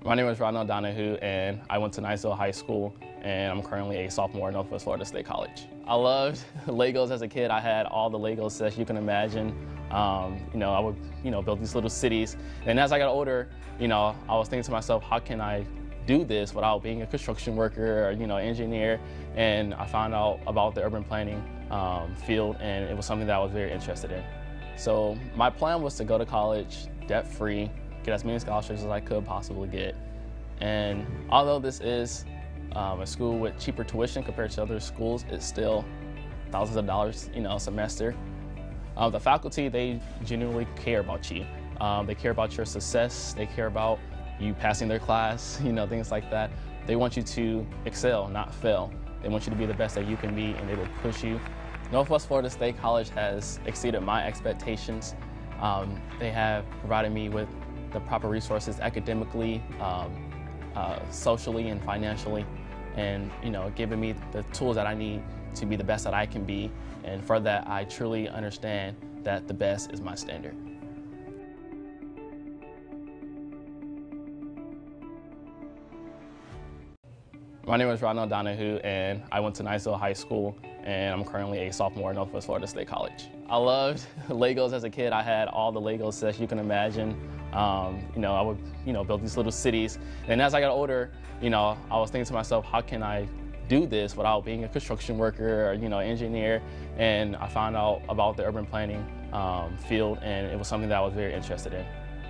My name is Ronald Donahue, and I went to Niceville High School, and I'm currently a sophomore at Northwest Florida State College. I loved Legos as a kid. I had all the Lego sets you can imagine. I would, build these little cities. And as I got older, I was thinking to myself, how can I do this without being a construction worker or, engineer? And I found out about the urban planning field, and it was something that I was very interested in. So my plan was to go to college debt-free, get as many scholarships as I could possibly get. And although this is a school with cheaper tuition compared to other schools, it's still thousands of dollars, a semester. The faculty, they genuinely care about you. They care about your success. They care about you passing their class, things like that. They want you to excel, not fail. They want you to be the best that you can be, and they will push you. Northwest Florida State College has exceeded my expectations. They have provided me with the proper resources academically, socially, and financially, and given me the tools that I need to be the best that I can be. And for that, I truly understand that the best is my standard. My name is Ronald Donahue, and I went to Niceville High School, and I'm currently a sophomore at Northwest Florida State College. I loved Legos as a kid. I had all the Lego sets you can imagine. I would, build these little cities. And as I got older, I was thinking to myself, how can I do this without being a construction worker or, engineer? And I found out about the urban planning field, and it was something that I was very interested in.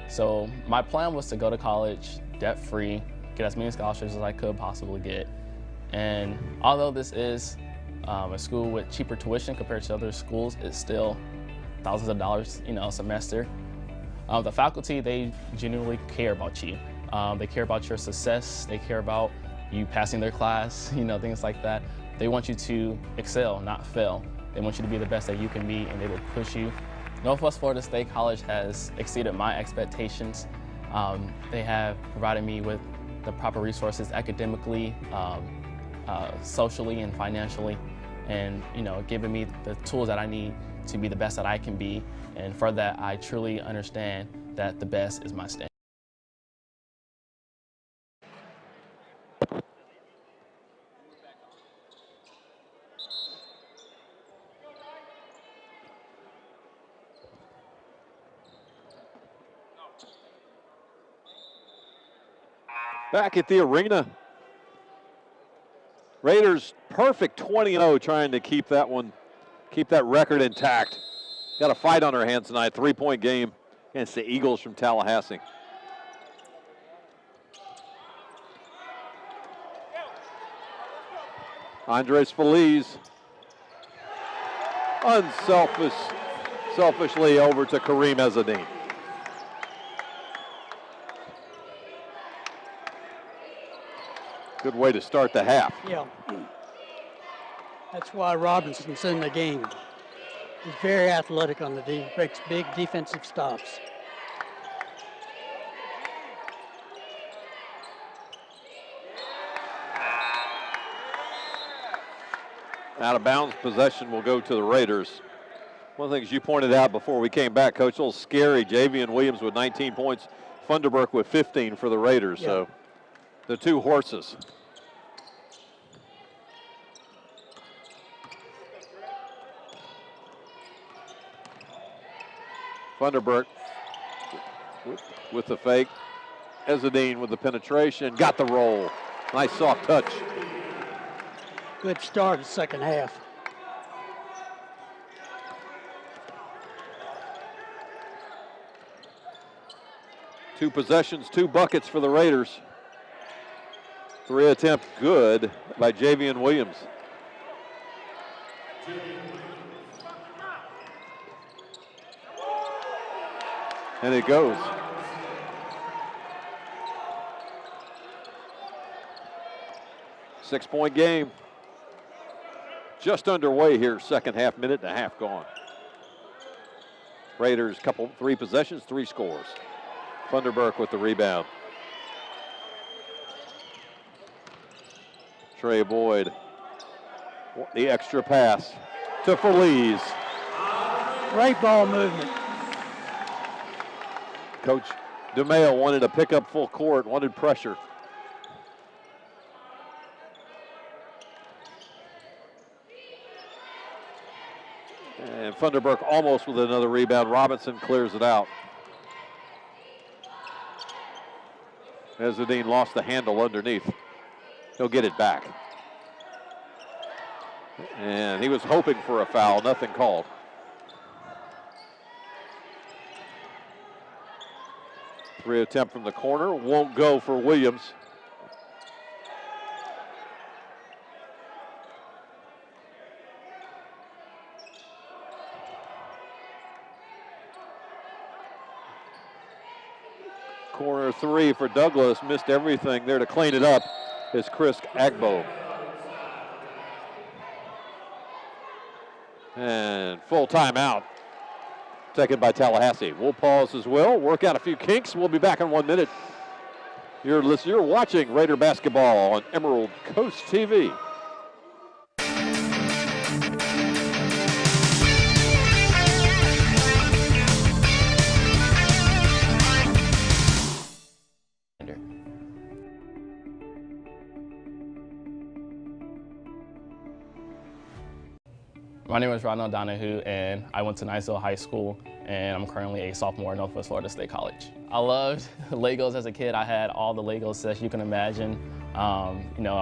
So my plan was to go to college debt-free, get as many scholarships as I could possibly get. And although this is a school with cheaper tuition compared to other schools, it's still thousands of dollars, a semester. The faculty, they genuinely care about you. They care about your success. They care about you passing their class, things like that. They want you to excel, not fail. They want you to be the best that you can be, and they will push you. Northwest Florida State College has exceeded my expectations. They have provided me with the proper resources academically, socially, and financially, and given me the tools that I need to be the best that I can be. And for that, I truly understand that the best is my standard. Back at the arena, Raiders perfect 20-0, trying to keep that record intact. Got a fight on their hands tonight, 3-point game against the Eagles from Tallahassee. Andres Feliz, selfishly over to Kareem Ezzedine. Good way to start the half. Yeah. That's why Robinson's in the game. He's very athletic on the defense, makes big defensive stops. Out of bounds possession will go to the Raiders. One of the things you pointed out before we came back, Coach, a little scary. Javian Williams with 19 points, Funderburk with 15 for the Raiders. Yeah. So the two horses. Funderburk with the fake. Ezzedine with the penetration, got the roll. Nice soft touch. Good start of the second half. Two possessions, 2 buckets for the Raiders. 3 attempt good by Javian Williams. And it goes. Six-point game. Just underway here, second half, minute and a half gone. Raiders, 3 possessions, 3 scores. Funderburk with the rebound. Trey Boyd, the extra pass to Feliz. Great ball movement. Coach DeMayo wanted to pick up full court, wanted pressure. And Funderburk almost with another rebound. Robinson clears it out. Ezzedine lost the handle underneath. He'll get it back. And he was hoping for a foul, nothing called. Three attempt from the corner, won't go for Williams. Corner 3 for Douglas, missed everything there to clean it up is Chris Agbo. And full timeout taken by Tallahassee. We'll pause as well, work out a few kinks. We'll be back in 1 minute. You're watching Raider basketball on Emerald Coast TV. My name is Ronald Donahue, and I went to Niceville High School, and I'm currently a sophomore at Northwest Florida State College. I loved Legos as a kid. I had all the Legos sets you can imagine. I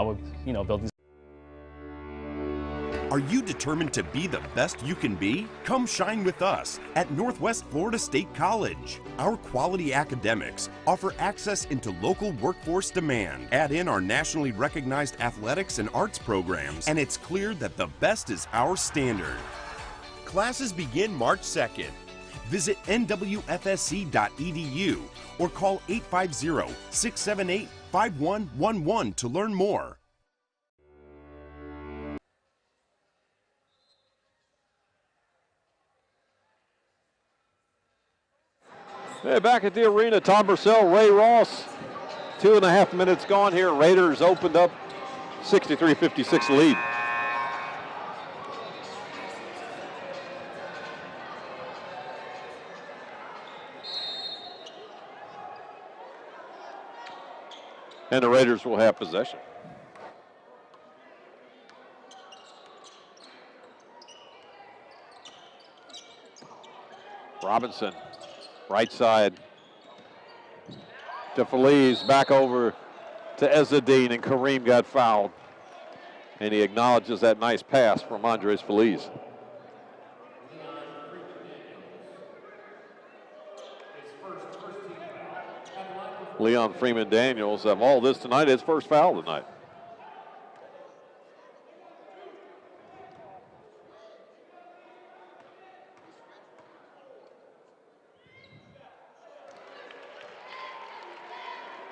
would, build these. Are you determined to be the best you can be? Come shine with us at Northwest Florida State College. Our quality academics offer access into local workforce demand. Add in our nationally recognized athletics and arts programs, and it's clear that the best is our standard. Classes begin March 2nd. Visit nwfsc.edu or call 850-678-5111 to learn more. Hey, back at the arena, Tom Purcell, Ray Ross. 2.5 minutes gone here. Raiders opened up 63-56 lead. And the Raiders will have possession. Robinson. Right side to Feliz, back over to Ezzedine, and Kareem got fouled. And he acknowledges that nice pass from Andres Feliz. Leon Freeman Daniels, of all this tonight, his first foul tonight.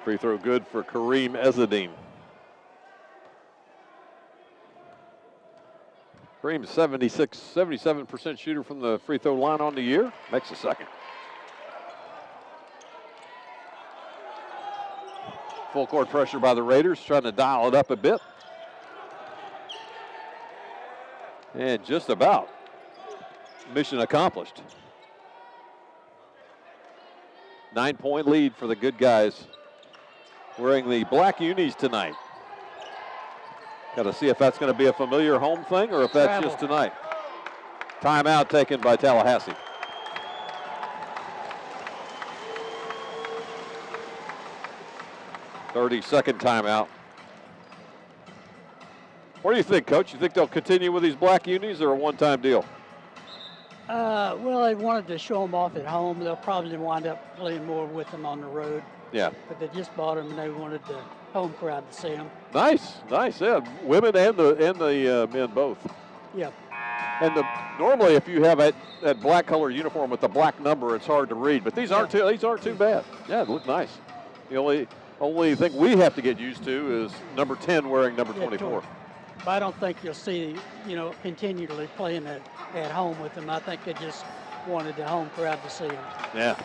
Free throw good for Kareem Ezzedine. Bream's 77% shooter from the free throw line on the year. Makes a second. Full court pressure by the Raiders, trying to dial it up a bit. And just about mission accomplished. 9-point lead for the good guys wearing the black unis tonight. Got to see if that's going to be a familiar home thing or if that's just tonight. Timeout taken by Tallahassee. Thirty-second timeout. What do you think, Coach? You think they'll continue with these black unis or a one-time deal? Well, they wanted to show them off at home. They'll probably wind up playing more with them on the road. Yeah. But they just bought them, and they wanted the home crowd to see them. Nice. Yeah. Women and the men both. Yeah. And normally, if you have that black color uniform with the black number, it's hard to read. But these aren't too bad. Yeah, they look nice. The only thing we have to get used to is number 10 wearing number 24. But I don't think you'll see, continually playing at home with them. I think they just wanted the home crowd to see them. Yeah.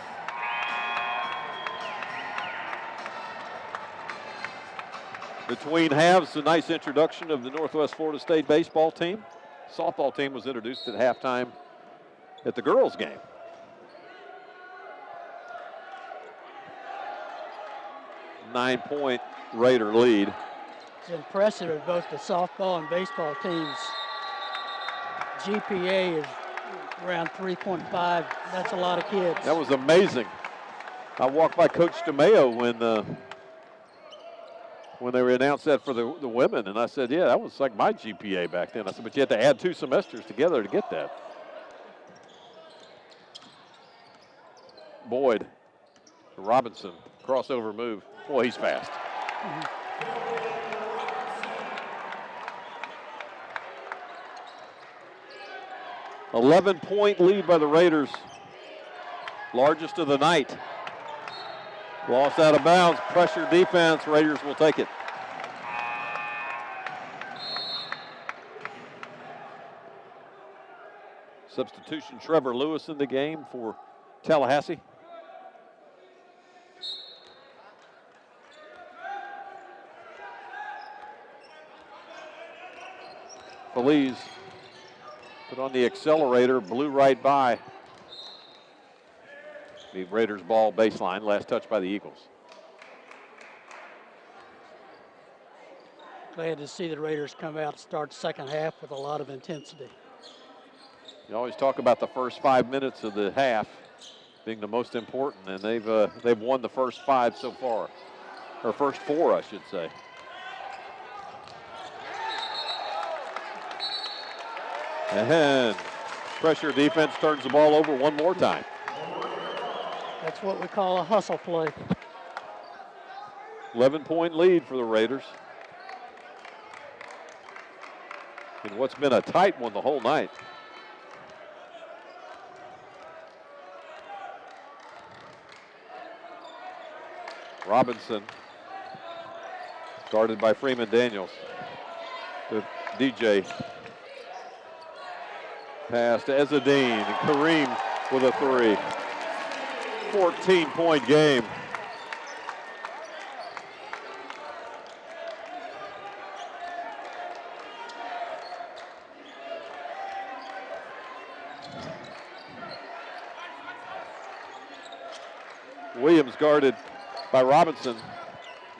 Between halves, a nice introduction of the Northwest Florida State baseball team. Softball team was introduced at halftime at the girls' game. Nine-point Raider lead. It's impressive that both the softball and baseball teams' GPA is around 3.5. That's a lot of kids. That was amazing. I walked by Coach DeMeo when they announced that for the women, and I said, yeah, that was like my GPA back then. I said, but you had to add 2 semesters together to get that. Boyd, Robinson, crossover move. Boy, he's fast. 11-point lead by the Raiders. Largest of the night. Lost out of bounds. Pressure defense. Raiders will take it. Substitution Trevor Lewis in the game for Tallahassee. Feliz put on the accelerator, blew right by. The Raiders ball baseline, last touch by the Eagles. Glad to see the Raiders come out and start second half with a lot of intensity. You always talk about the first 5 minutes of the half being the most important, and they've won the first 5 so far, or first 4, I should say. And pressure defense turns the ball over one more time. That's what we call a hustle play. 11-point lead for the Raiders. In what's been a tight one the whole night. Robinson, guarded by Freeman Daniels. To DJ. Pass to Ezzedine, and Kareem with a 3. 14-point game. Williams guarded by Robinson.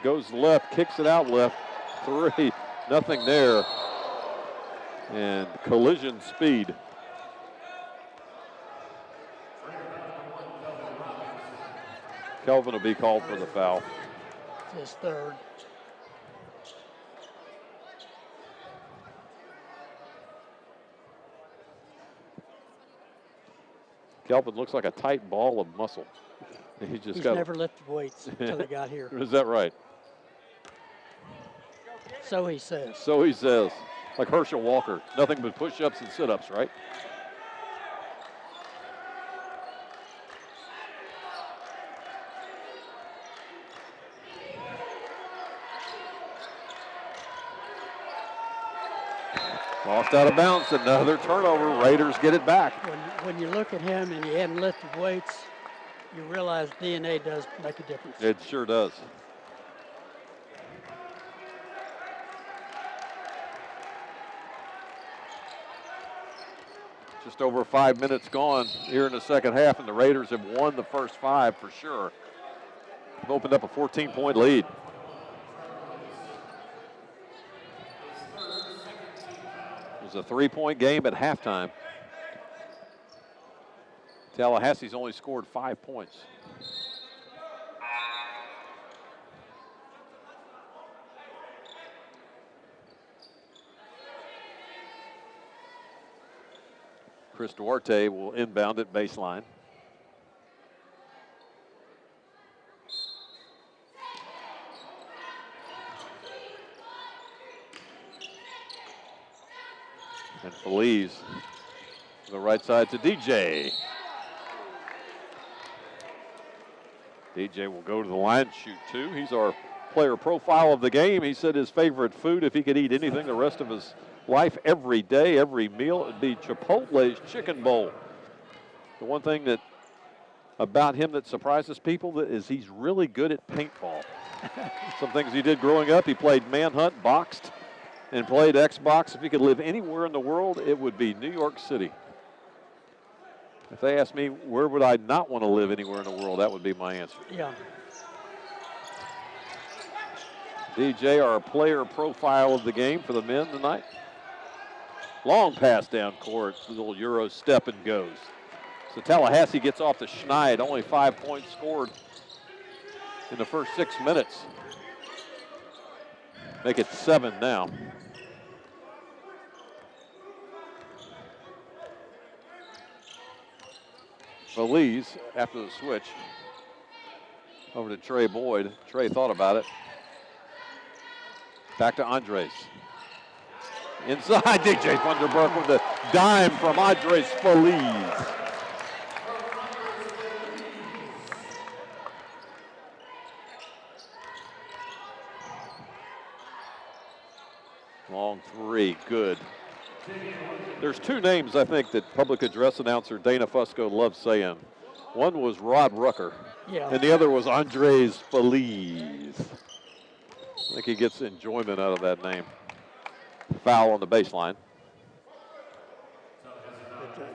Goes left, kicks it out left. 3, nothing there. And collision speed. Kelvin will be called for the foul. His third. Kelvin looks like a tight ball of muscle. He's never lifted weights until he got here. Is that right? So he says. So he says. Like Herschel Walker. Nothing but push-ups and sit-ups, right? Lost out of bounds, another turnover. Raiders get it back. When you look at him and he hadn't lifted weights, you realize DNA does make a difference. It sure does. Just over 5 minutes gone here in the second half, and the Raiders have won the first 5 for sure. They've opened up a 14-point lead. It was a 3-point game at halftime. Tallahassee's only scored 5 points. Chris Duarte will inbound at baseline. And Feliz to the right side to DJ. DJ will go to the line, shoot 2. He's our player profile of the game. He said his favorite food, if he could eat anything the rest of his life, every day, every meal, it would be Chipotle's chicken bowl. The one thing that about him that surprises people is he's really good at paintball. Some things he did growing up, he played manhunt, boxed, and played Xbox. If he could live anywhere in the world, it would be New York City. If they asked me where would I not want to live anywhere in the world, that would be my answer. Yeah. DJ, our player profile of the game for the men tonight. Long pass down court, little Euro step and goes. So Tallahassee gets off the schneid, only 5 points scored in the first 6 minutes. Make it 7 now. Feliz, after the switch, over to Trey Boyd. Trey thought about it. Back to Andres. Inside, DJ Funderburk with the dime from Andres Feliz. Long 3, good. There's 2 names I think that public address announcer Dana Fusco loves saying. One was Rod Rucker, and the other was Andres Feliz. I think he gets enjoyment out of that name. Foul on the baseline.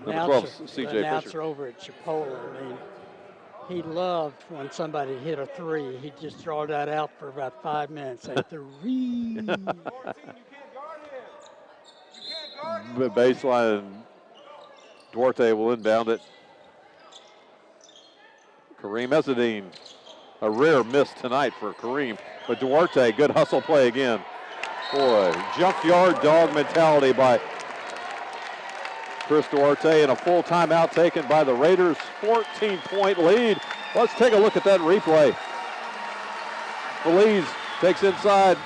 Number 12, CJ the announcer Fisher. over at Chipotle, I mean, he loved when somebody hit a 3. He'd just throw that out for about 5 minutes. Say 3. Baseline, Duarte will inbound it. Kareem Ezzedine, a rare miss tonight for Kareem, but Duarte, good hustle play again. Boy, junkyard dog mentality by Chris Duarte, and a full timeout taken by the Raiders. 14-point lead. Let's take a look at that replay. Feliz takes inside.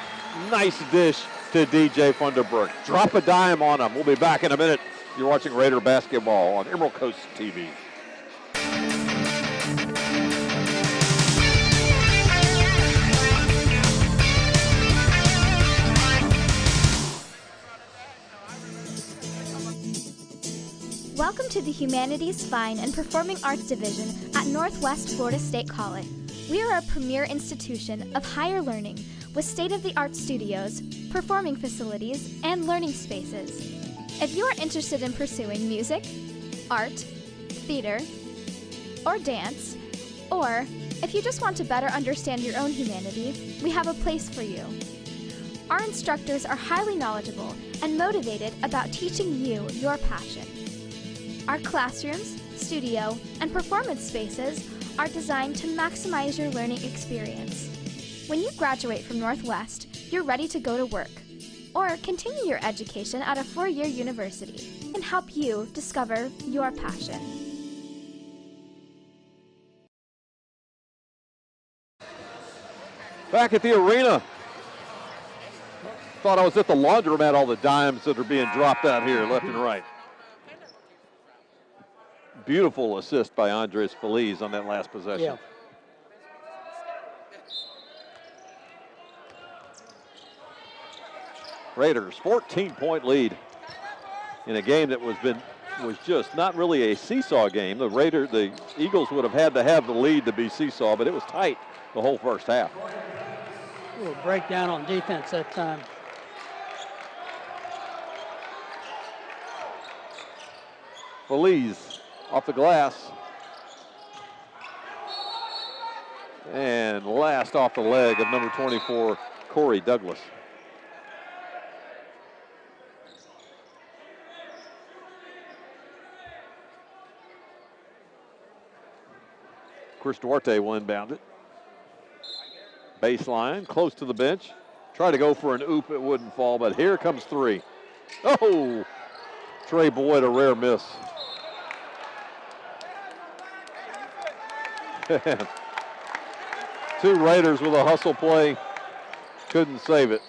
Nice dish to DJ Funderburk. Drop a dime on him. We'll be back in a minute. You're watching Raider basketball on Emerald Coast TV. Welcome to the Humanities, Fine, and Performing Arts Division at Northwest Florida State College. We are a premier institution of higher learning with state-of-the-art studios, performing facilities, and learning spaces. If you are interested in pursuing music, art, theater, or dance, or if you just want to better understand your own humanity, we have a place for you. Our instructors are highly knowledgeable and motivated about teaching you your passion. Our classrooms, studio, and performance spaces are designed to maximize your learning experience. When you graduate from Northwest, you're ready to go to work or continue your education at a 4-year university and help you discover your passion. Back at the arena. Thought I was at the laundromat, all the dimes that are being dropped out here left and right. Beautiful assist by Andres Feliz on that last possession. Yeah. Raiders, 14-point lead. in a game that was just not really a seesaw game. The Eagles would have had to have the lead to be seesaw, but it was tight the whole first half. A little breakdown on defense that time. Feliz off the glass. And last off the leg of number 24, Corey Douglas. Chris Duarte will inbound it. Baseline, close to the bench. Try to go for an oop, it wouldn't fall, but here comes three. Oh, Trey Boyd, a rare miss. Two Raiders with a hustle play, couldn't save it.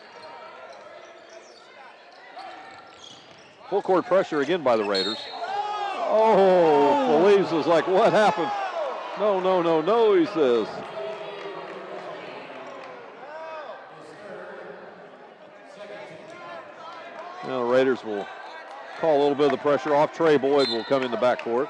Full court pressure again by the Raiders. Oh, Feliz is like, what happened? No, no, no, no, he says. Now the Raiders will call a little bit of the pressure off. Trey Boyd will come in the backcourt.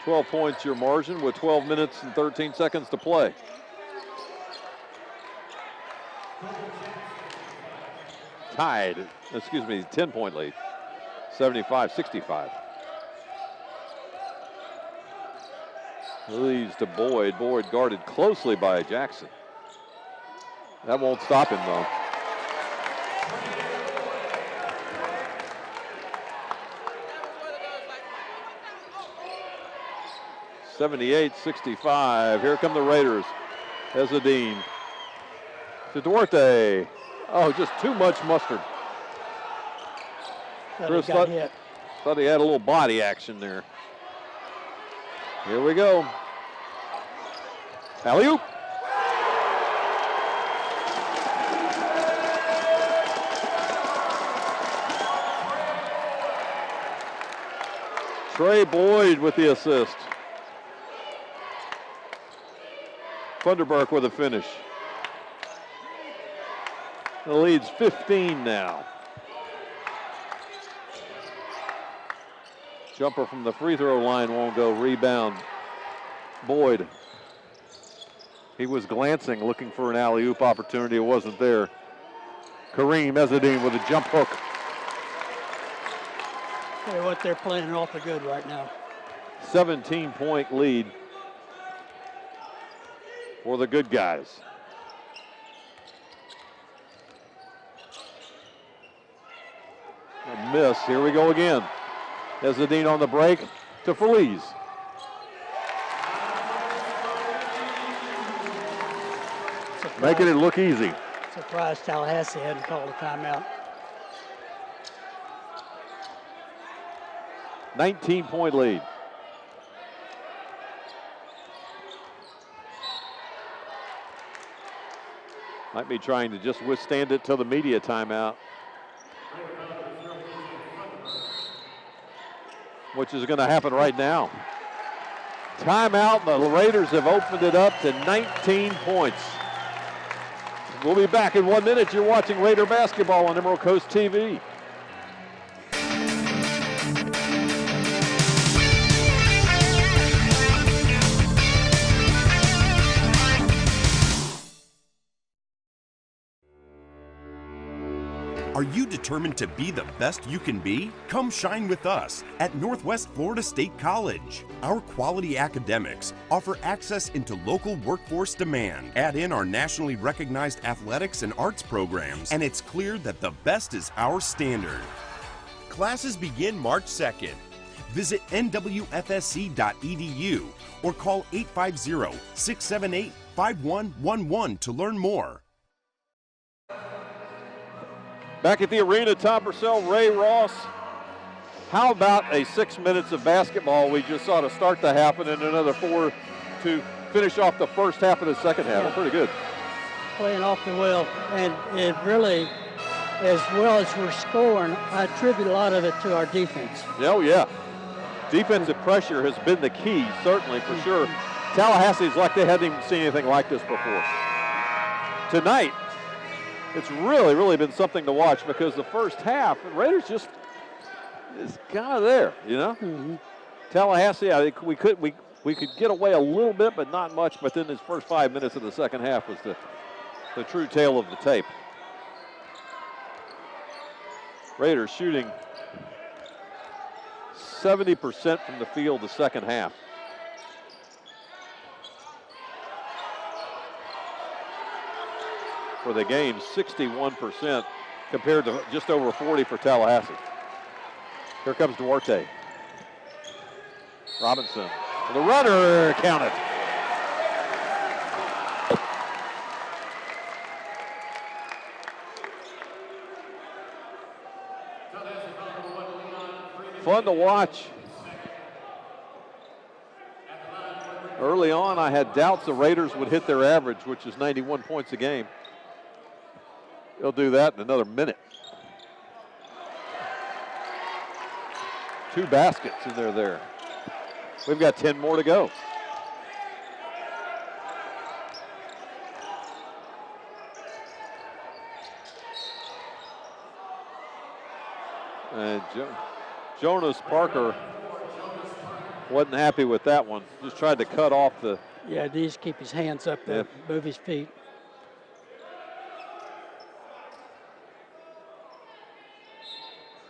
$12 points your margin with 12 minutes and 13 seconds to play. Tied, 10-point lead, 75-65. Leads to Boyd. Boyd guarded closely by Jackson. That won't stop him though. (78-65). Here come the Raiders. Ezzedine to Duarte. Oh, just too much mustard. Chris thought he had a little body action there. Here we go. Alley-oop. Trey Boyd with the assist. Funderburk with a finish. The lead's 15 now. Jumper from the free throw line won't go. Rebound, Boyd. He was glancing, looking for an alley-oop opportunity. It wasn't there. Kareem Ezzedine with a jump hook. Tell you what, they're playing awfully good right now. 17-point lead for the good guys. A miss. Here we go again. Ezzedine on the break to Feliz. Making it look easy. Surprised Tallahassee hadn't called a timeout. 19-point lead. Might be trying to just withstand it till the media timeout, which is going to happen right now. Timeout, the Raiders have opened it up to 19 points. We'll be back in 1 minute. You're watching Raider basketball on Emerald Coast TV. Are you determined to be the best you can be? Come shine with us at Northwest Florida State College. Our quality academics offer access into local workforce demand. Add in our nationally recognized athletics and arts programs, and it's clear that the best is our standard. Classes begin March 2nd. Visit NWFSC.edu or call 850-678-5111 to learn more. Back at the arena, Tom Purcell, Ray Ross. How about a 6 minutes of basketball we just saw to start the half and then another 4 to finish off the first half of the second half? Yeah. Pretty good. Playing awfully well, and it really, as well as we're scoring, I attribute a lot of it to our defense. Oh, yeah. Defensive pressure has been the key, certainly, for sure. Tallahassee's like they hadn't even seen anything like this before. tonight, it's really been something to watch because the first half, the Raiders just is kind of there, you know. Tallahassee, I think we could get away a little bit, but not much. But then his first 5 minutes of the second half was the true tale of the tape. Raiders shooting 70% from the field the second half. For the game, 61% compared to just over 40 for Tallahassee. Here comes Duarte. Robinson, the runner, counted. Fun to watch. Early on, I had doubts the Raiders would hit their average, which is 91 points a game. They'll do that in another minute. 2 baskets and they're there. We've got 10 more to go. And Jonas Parker wasn't happy with that one. Just tried to cut off the. Yeah, he just keep his hands up there, move his feet.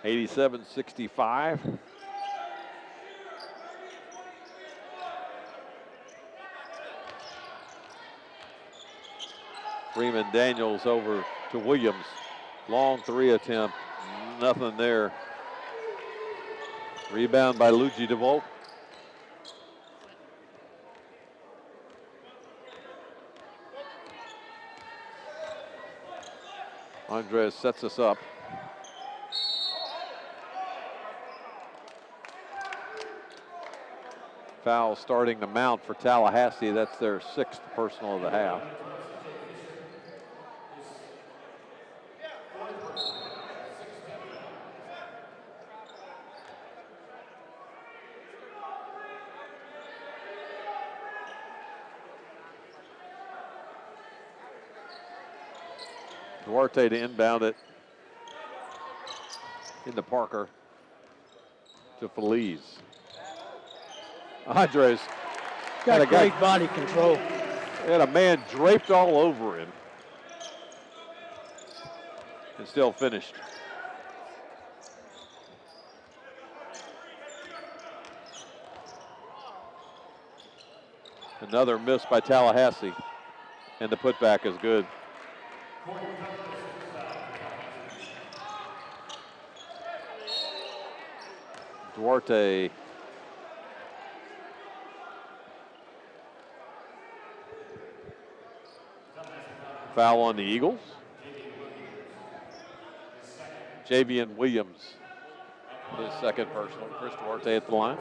$87-65. Freeman Daniels over to Williams. Long 3 attempt. Nothing there. Rebound by Luigi DeVolt. Andres sets us up. Foul starting to mount for Tallahassee. That's their 6th personal of the half. Duarte to inbound it into Parker to Feliz. Andres got a great body control. Had a man draped all over him and still finished. Another miss by Tallahassee, and the putback is good. Duarte foul on the Eagles. Javian Williams, his 2nd personal. Chris Duarte at the line.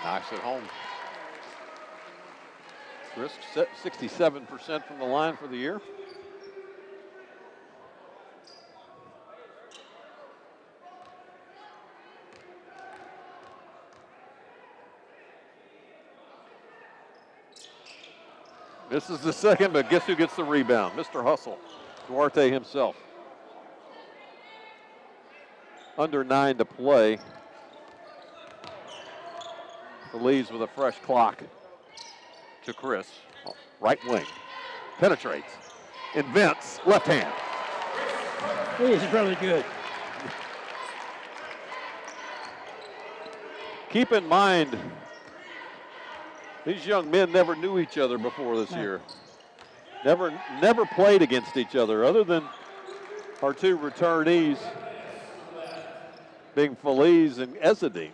Knocks it home. Chris, 67% from the line for the year. This is the second, but guess who gets the rebound? Mr. Hustle, Duarte himself. Under 9 to play. Feliz with a fresh clock to Chris. Right wing. Penetrates. Invents. Left hand. He's really good. Keep in mind, these young men never knew each other before this year. Never played against each other, other than our 2 returnees being Feliz and Ezadine.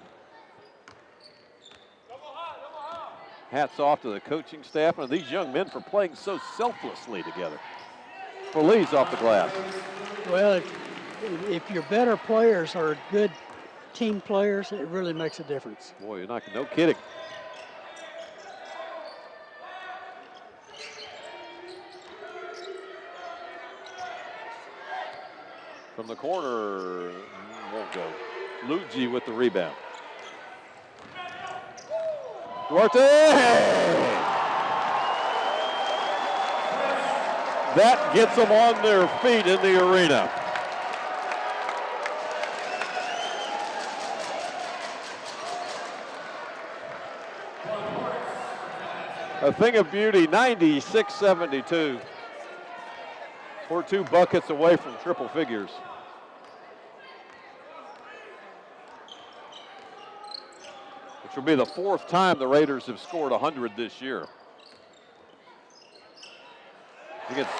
Hats off to the coaching staff and these young men for playing so selflessly together. Feliz off the glass. Well, if your better players are good team players, it really makes a difference. Boy, you're not, no kidding. From the corner, won't go. Luigi with the rebound. Duarte! That gets them on their feet in the arena. A thing of beauty, 96-72. We're 2 buckets away from triple figures. Which will be the 4th time the Raiders have scored 100 this year. Against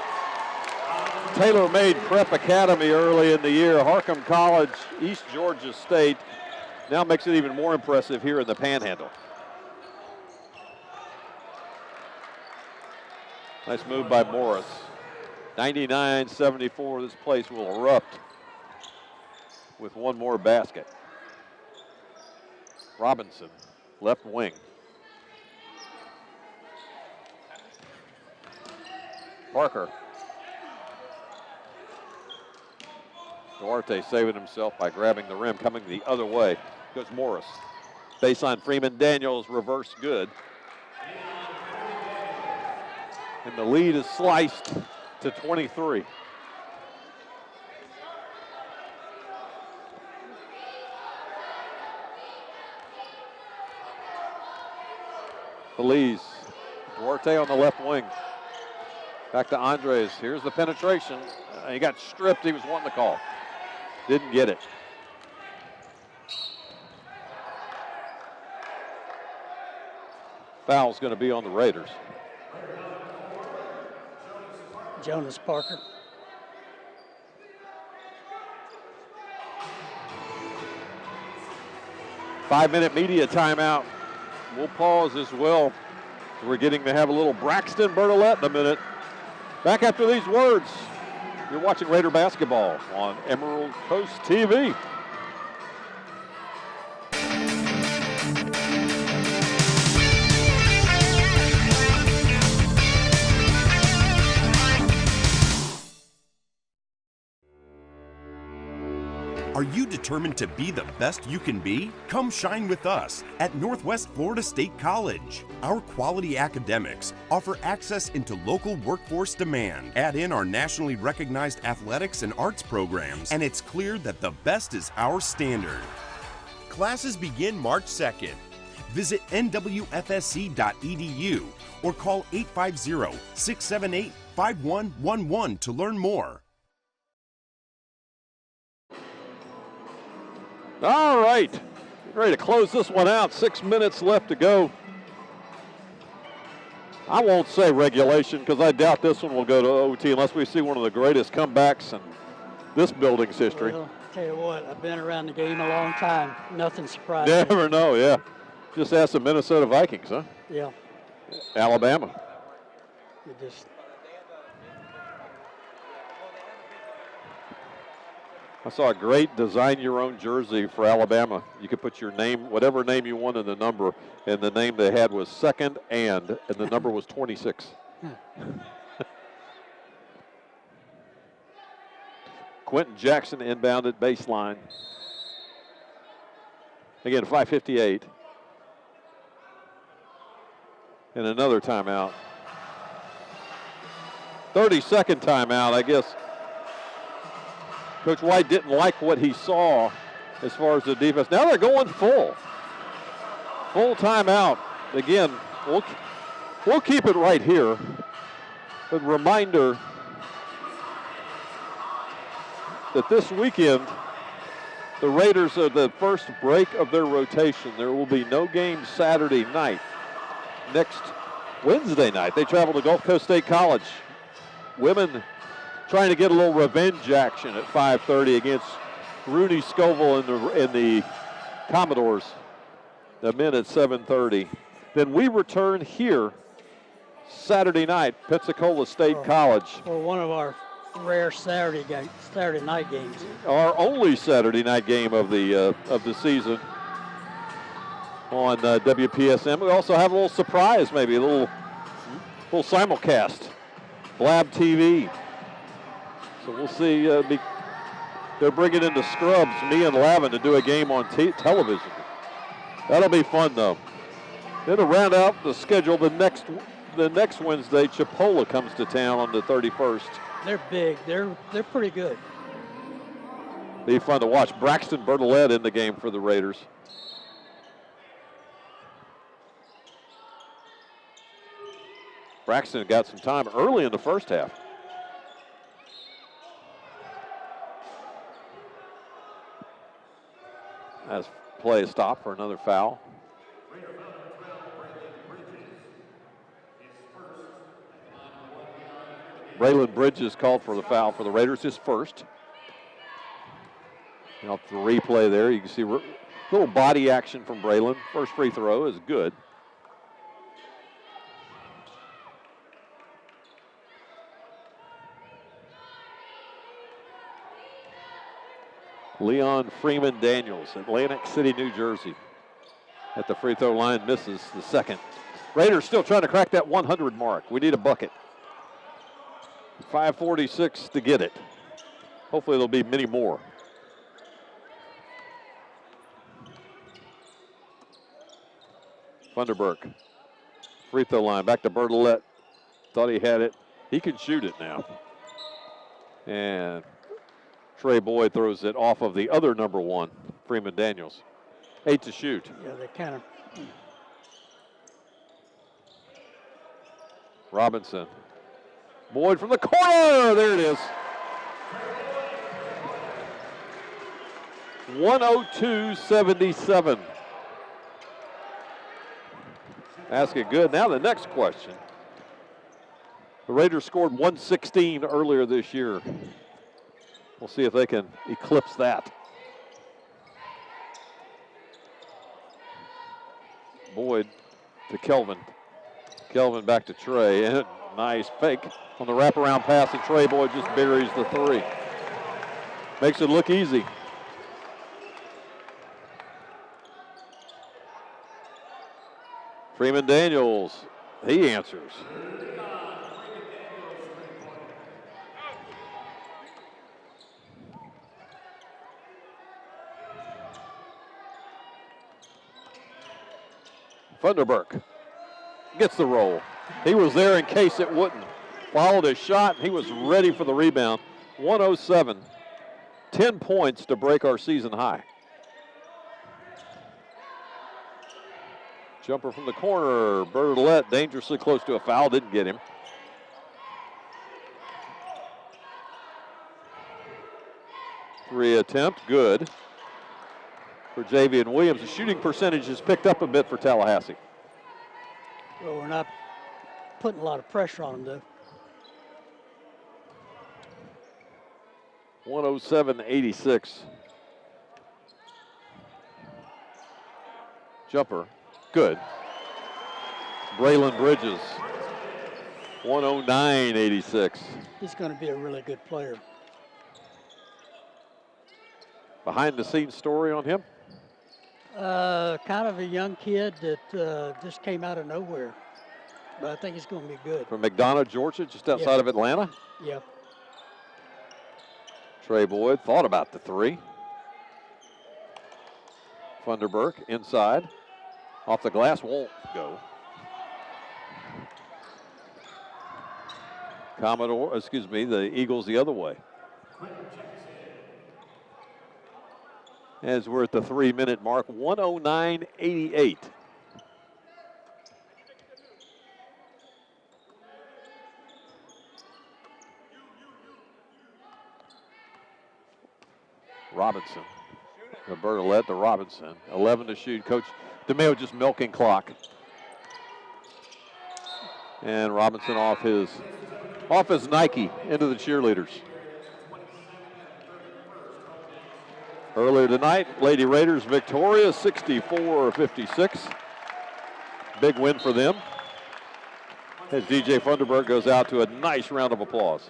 Tailor-Made Prep Academy early in the year, Harcum College, East Georgia State, now makes it even more impressive here in the Panhandle. Nice move by Morris. 99-74, this place will erupt with one more basket. Robinson, left wing. Parker. Duarte saving himself by grabbing the rim, coming the other way. Goes Morris. Baseline Freeman Daniels, reverse good. And the lead is sliced to 23. Feliz. Duarte on the left wing. Back to Andres. Here's the penetration. He got stripped. He was wanting the call. Didn't get it. Foul's going to be on the Raiders. Jonas Parker. Five-minute media timeout. We'll pause as well. We're getting to have a little Braxton Bertolette in a minute. Back after these words. You're watching Raider basketball on Emerald Coast TV. Are you determined to be the best you can be? Come shine with us at Northwest Florida State College. Our quality academics offer access into local workforce demand. Add in our nationally recognized athletics and arts programs, and it's clear that the best is our standard. Classes begin March 2nd. Visit NWFSC.edu or call 850-678-5111 to learn more. All right, ready to close this one out. 6 minutes left to go. I won't say regulation because I doubt this one will go to OT unless we see one of the greatest comebacks in this building's history. Well, tell you what, I've been around the game a long time. Nothing surprising. Never know, yeah. Just ask the Minnesota Vikings, huh? Yeah. Alabama. It just. I saw a great design your own jersey for Alabama. You could put your name, whatever name you want in the number, and the name they had was second and the number was 26. Quentin Jackson inbound at baseline. Again, 5:58. And another timeout. 30-second timeout, I guess. Coach White didn't like what he saw as far as the defense. Now they're going full. Full timeout. Again, we'll keep it right here. But reminder that this weekend, the Raiders are the first break of their rotation. There will be no game Saturday night. Next Wednesday night, they travel to Gulf Coast State College. Women trying to get a little revenge action at 5:30 against Rooney Scoville and the Commodores. The men at 7:30. Then we return here Saturday night, Pensacola State College. For one of our rare Saturday night games. Our only Saturday night game of the season on WPSM. We also have a little surprise, maybe a little simulcast, Blab TV. So we'll see. They're bringing in the scrubs, me and Lavin, to do a game on television. That'll be fun, though. Then to round out the schedule, the next Wednesday, Chipola comes to town on the 31st. They're big. They're pretty good. Be fun to watch. Braxton Bertolette in the game for the Raiders. Braxton got some time early in the first half. As play stopped for another foul. Braylon Bridges called for the foul for the Raiders, his first. Off the replay there, you can see a little body action from Braylon. First free throw is good. Leon Freeman Daniels, Atlantic City, New Jersey. At the free throw line, misses the second. Raiders still trying to crack that 100 mark. We need a bucket. 5:46 to get it. Hopefully there'll be many more. Funderburk, free throw line, back to Bertolette. Thought he had it. He can shoot it now. And Trey Boyd throws it off of the other number one, Freeman Daniels. 8 to shoot. Yeah, they kind of. Robinson. Boyd from the corner. There it is. 102-77. Basket good. Now the next question. The Raiders scored 116 earlier this year. We'll see if they can eclipse that. Boyd to Kelvin. Kelvin back to Trey. And nice fake on the wraparound pass, and Trey Boyd just buries the three. Makes it look easy. Freeman Daniels, he answers. Funderburk gets the roll. He was there in case it wouldn't. Followed his shot, and he was ready for the rebound. 107, 10 points to break our season high. Jumper from the corner, Bertolette dangerously close to a foul, didn't get him. Three attempt, good for Javian Williams. The shooting percentage has picked up a bit for Tallahassee. Well, we're not putting a lot of pressure on them, though. 107-86. Jumper, good. Braylon Bridges, 109-86. He's going to be a really good player. Behind the scenes story on him? Kind of a young kid that just came out of nowhere. But I think he's going to be good. From McDonough, Georgia, just outside of Atlanta? Yeah. Trey Boyd thought about the three. Funderburk inside. Off the glass, won't go. The Eagles the other way. As we're at the 3-minute mark, 109-88. Robinson. The Bertolette to Robinson. 11 to shoot. Coach DeMeo just milking clock. And Robinson off his Nike into the cheerleaders. Earlier tonight, Lady Raiders victorious, 64-56. Big win for them. As DJ Funderburk goes out to a nice round of applause.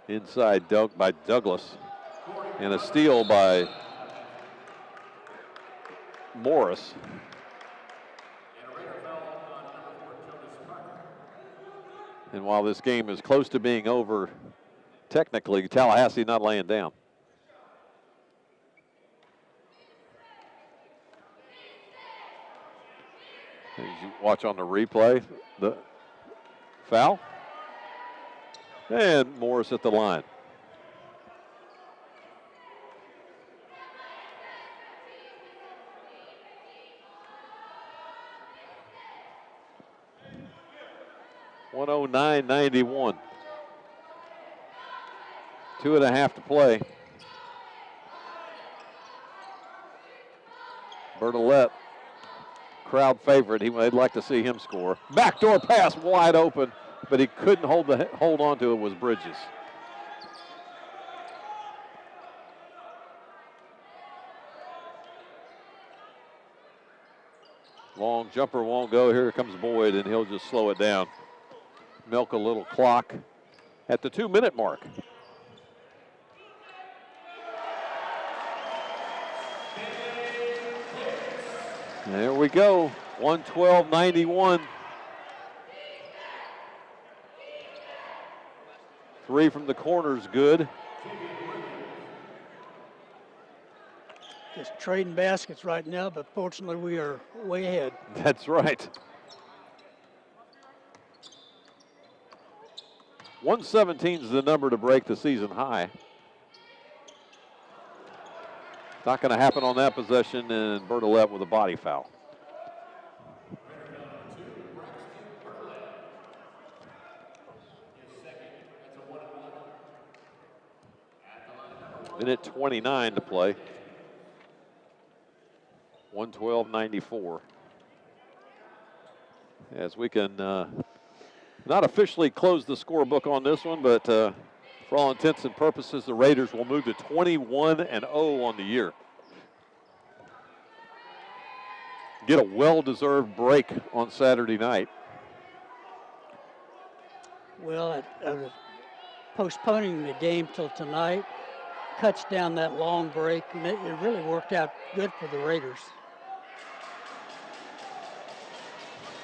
Inside dunk by Douglas. And a steal by Morris. And while this game is close to being over, technically, Tallahassee not laying down. As you watch on the replay, the foul. And Morris at the line. (109.91). 2.5 to play. Bertolette, crowd favorite. They'd like to see him score. Backdoor pass wide open, but he couldn't hold on to it. Was Bridges. Long jumper won't go. Here comes Boyd, and he'll just slow it down. Milk a little clock at the 2-minute mark. There we go, 112.91. 3 from the corner's good. Just trading baskets right now, but fortunately we are way ahead. That's right. 117 is the number to break the season high. Not going to happen on that possession, and Bertolette with a body foul. Minute 29 to play. 112.94. As we can not officially close the scorebook on this one, but for all intents and purposes, the Raiders will move to 21-0 on the year. Get a well-deserved break on Saturday night. Well, postponing the game till tonight cuts down that long break, and it really worked out good for the Raiders.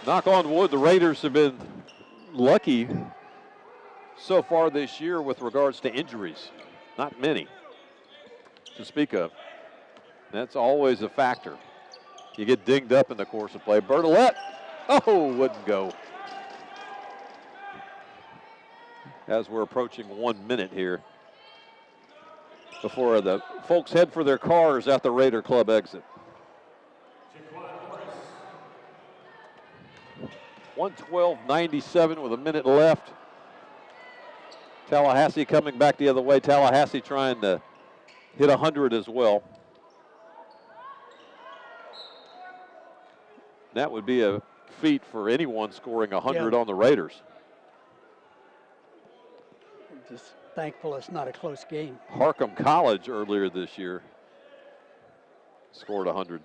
Knock on wood, the Raiders have been lucky so far this year with regards to injuries. Not many to speak of. That's always a factor. You get dinged up in the course of play. Bertolette, wouldn't go. As we're approaching 1 minute here before the folks head for their cars at the Raider Club exit. 112.97 with a minute left. Tallahassee coming back the other way. Tallahassee trying to hit 100 as well. That would be a feat for anyone scoring 100 on the Raiders. I'm just thankful it's not a close game. Harcum College earlier this year scored 100.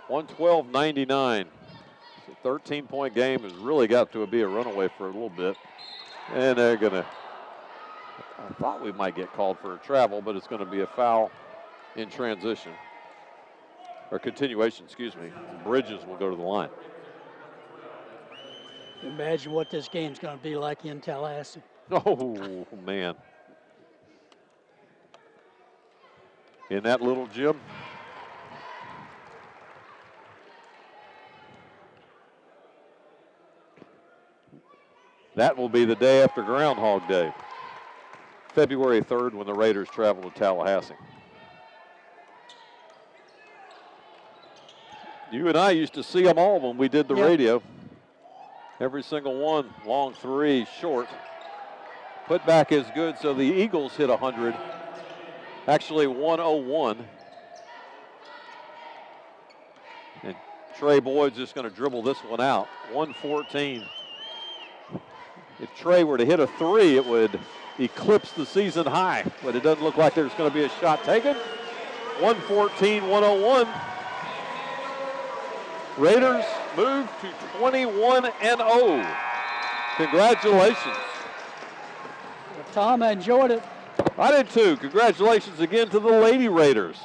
112.99. It's a 13-point game. Has really got to be a runaway for a little bit. And they're going to, I thought we might get called for a travel, but it's going to be a foul in transition. Or continuation, excuse me. Bridges will go to the line. Imagine what this game's going to be like in Tallahassee. Oh, man. In that little gym. That will be the day after Groundhog Day. February 3rd when the Raiders travel to Tallahassee. You and I used to see them all when we did the radio. Every single one, long three, short. Put back is good, so the Eagles hit 100. Actually 101. And Trey Boyd's just going to dribble this one out. 114. If Trey were to hit a three, it would eclipse the season high, but it doesn't look like there's going to be a shot taken. 114-101. Raiders move to 21-0. Congratulations. Well, Tom, I enjoyed it. I did too. Congratulations again to the Lady Raiders.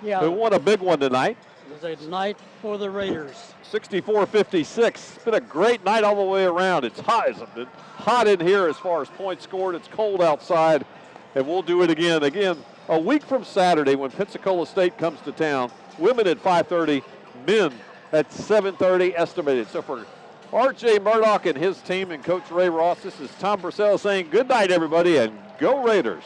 Yeah. Who won a big one tonight. was a night for the Raiders. 64-56. It's been a great night all the way around. It's hot, hot in here as far as points scored. It's cold outside, and we'll do it again. Again, a week from Saturday when Pensacola State comes to town. Women at 5:30, men at 7:30 estimated. So for R.J. Murdoch and his team and Coach Ray Ross, this is Tom Purcell saying good night, everybody, and go Raiders.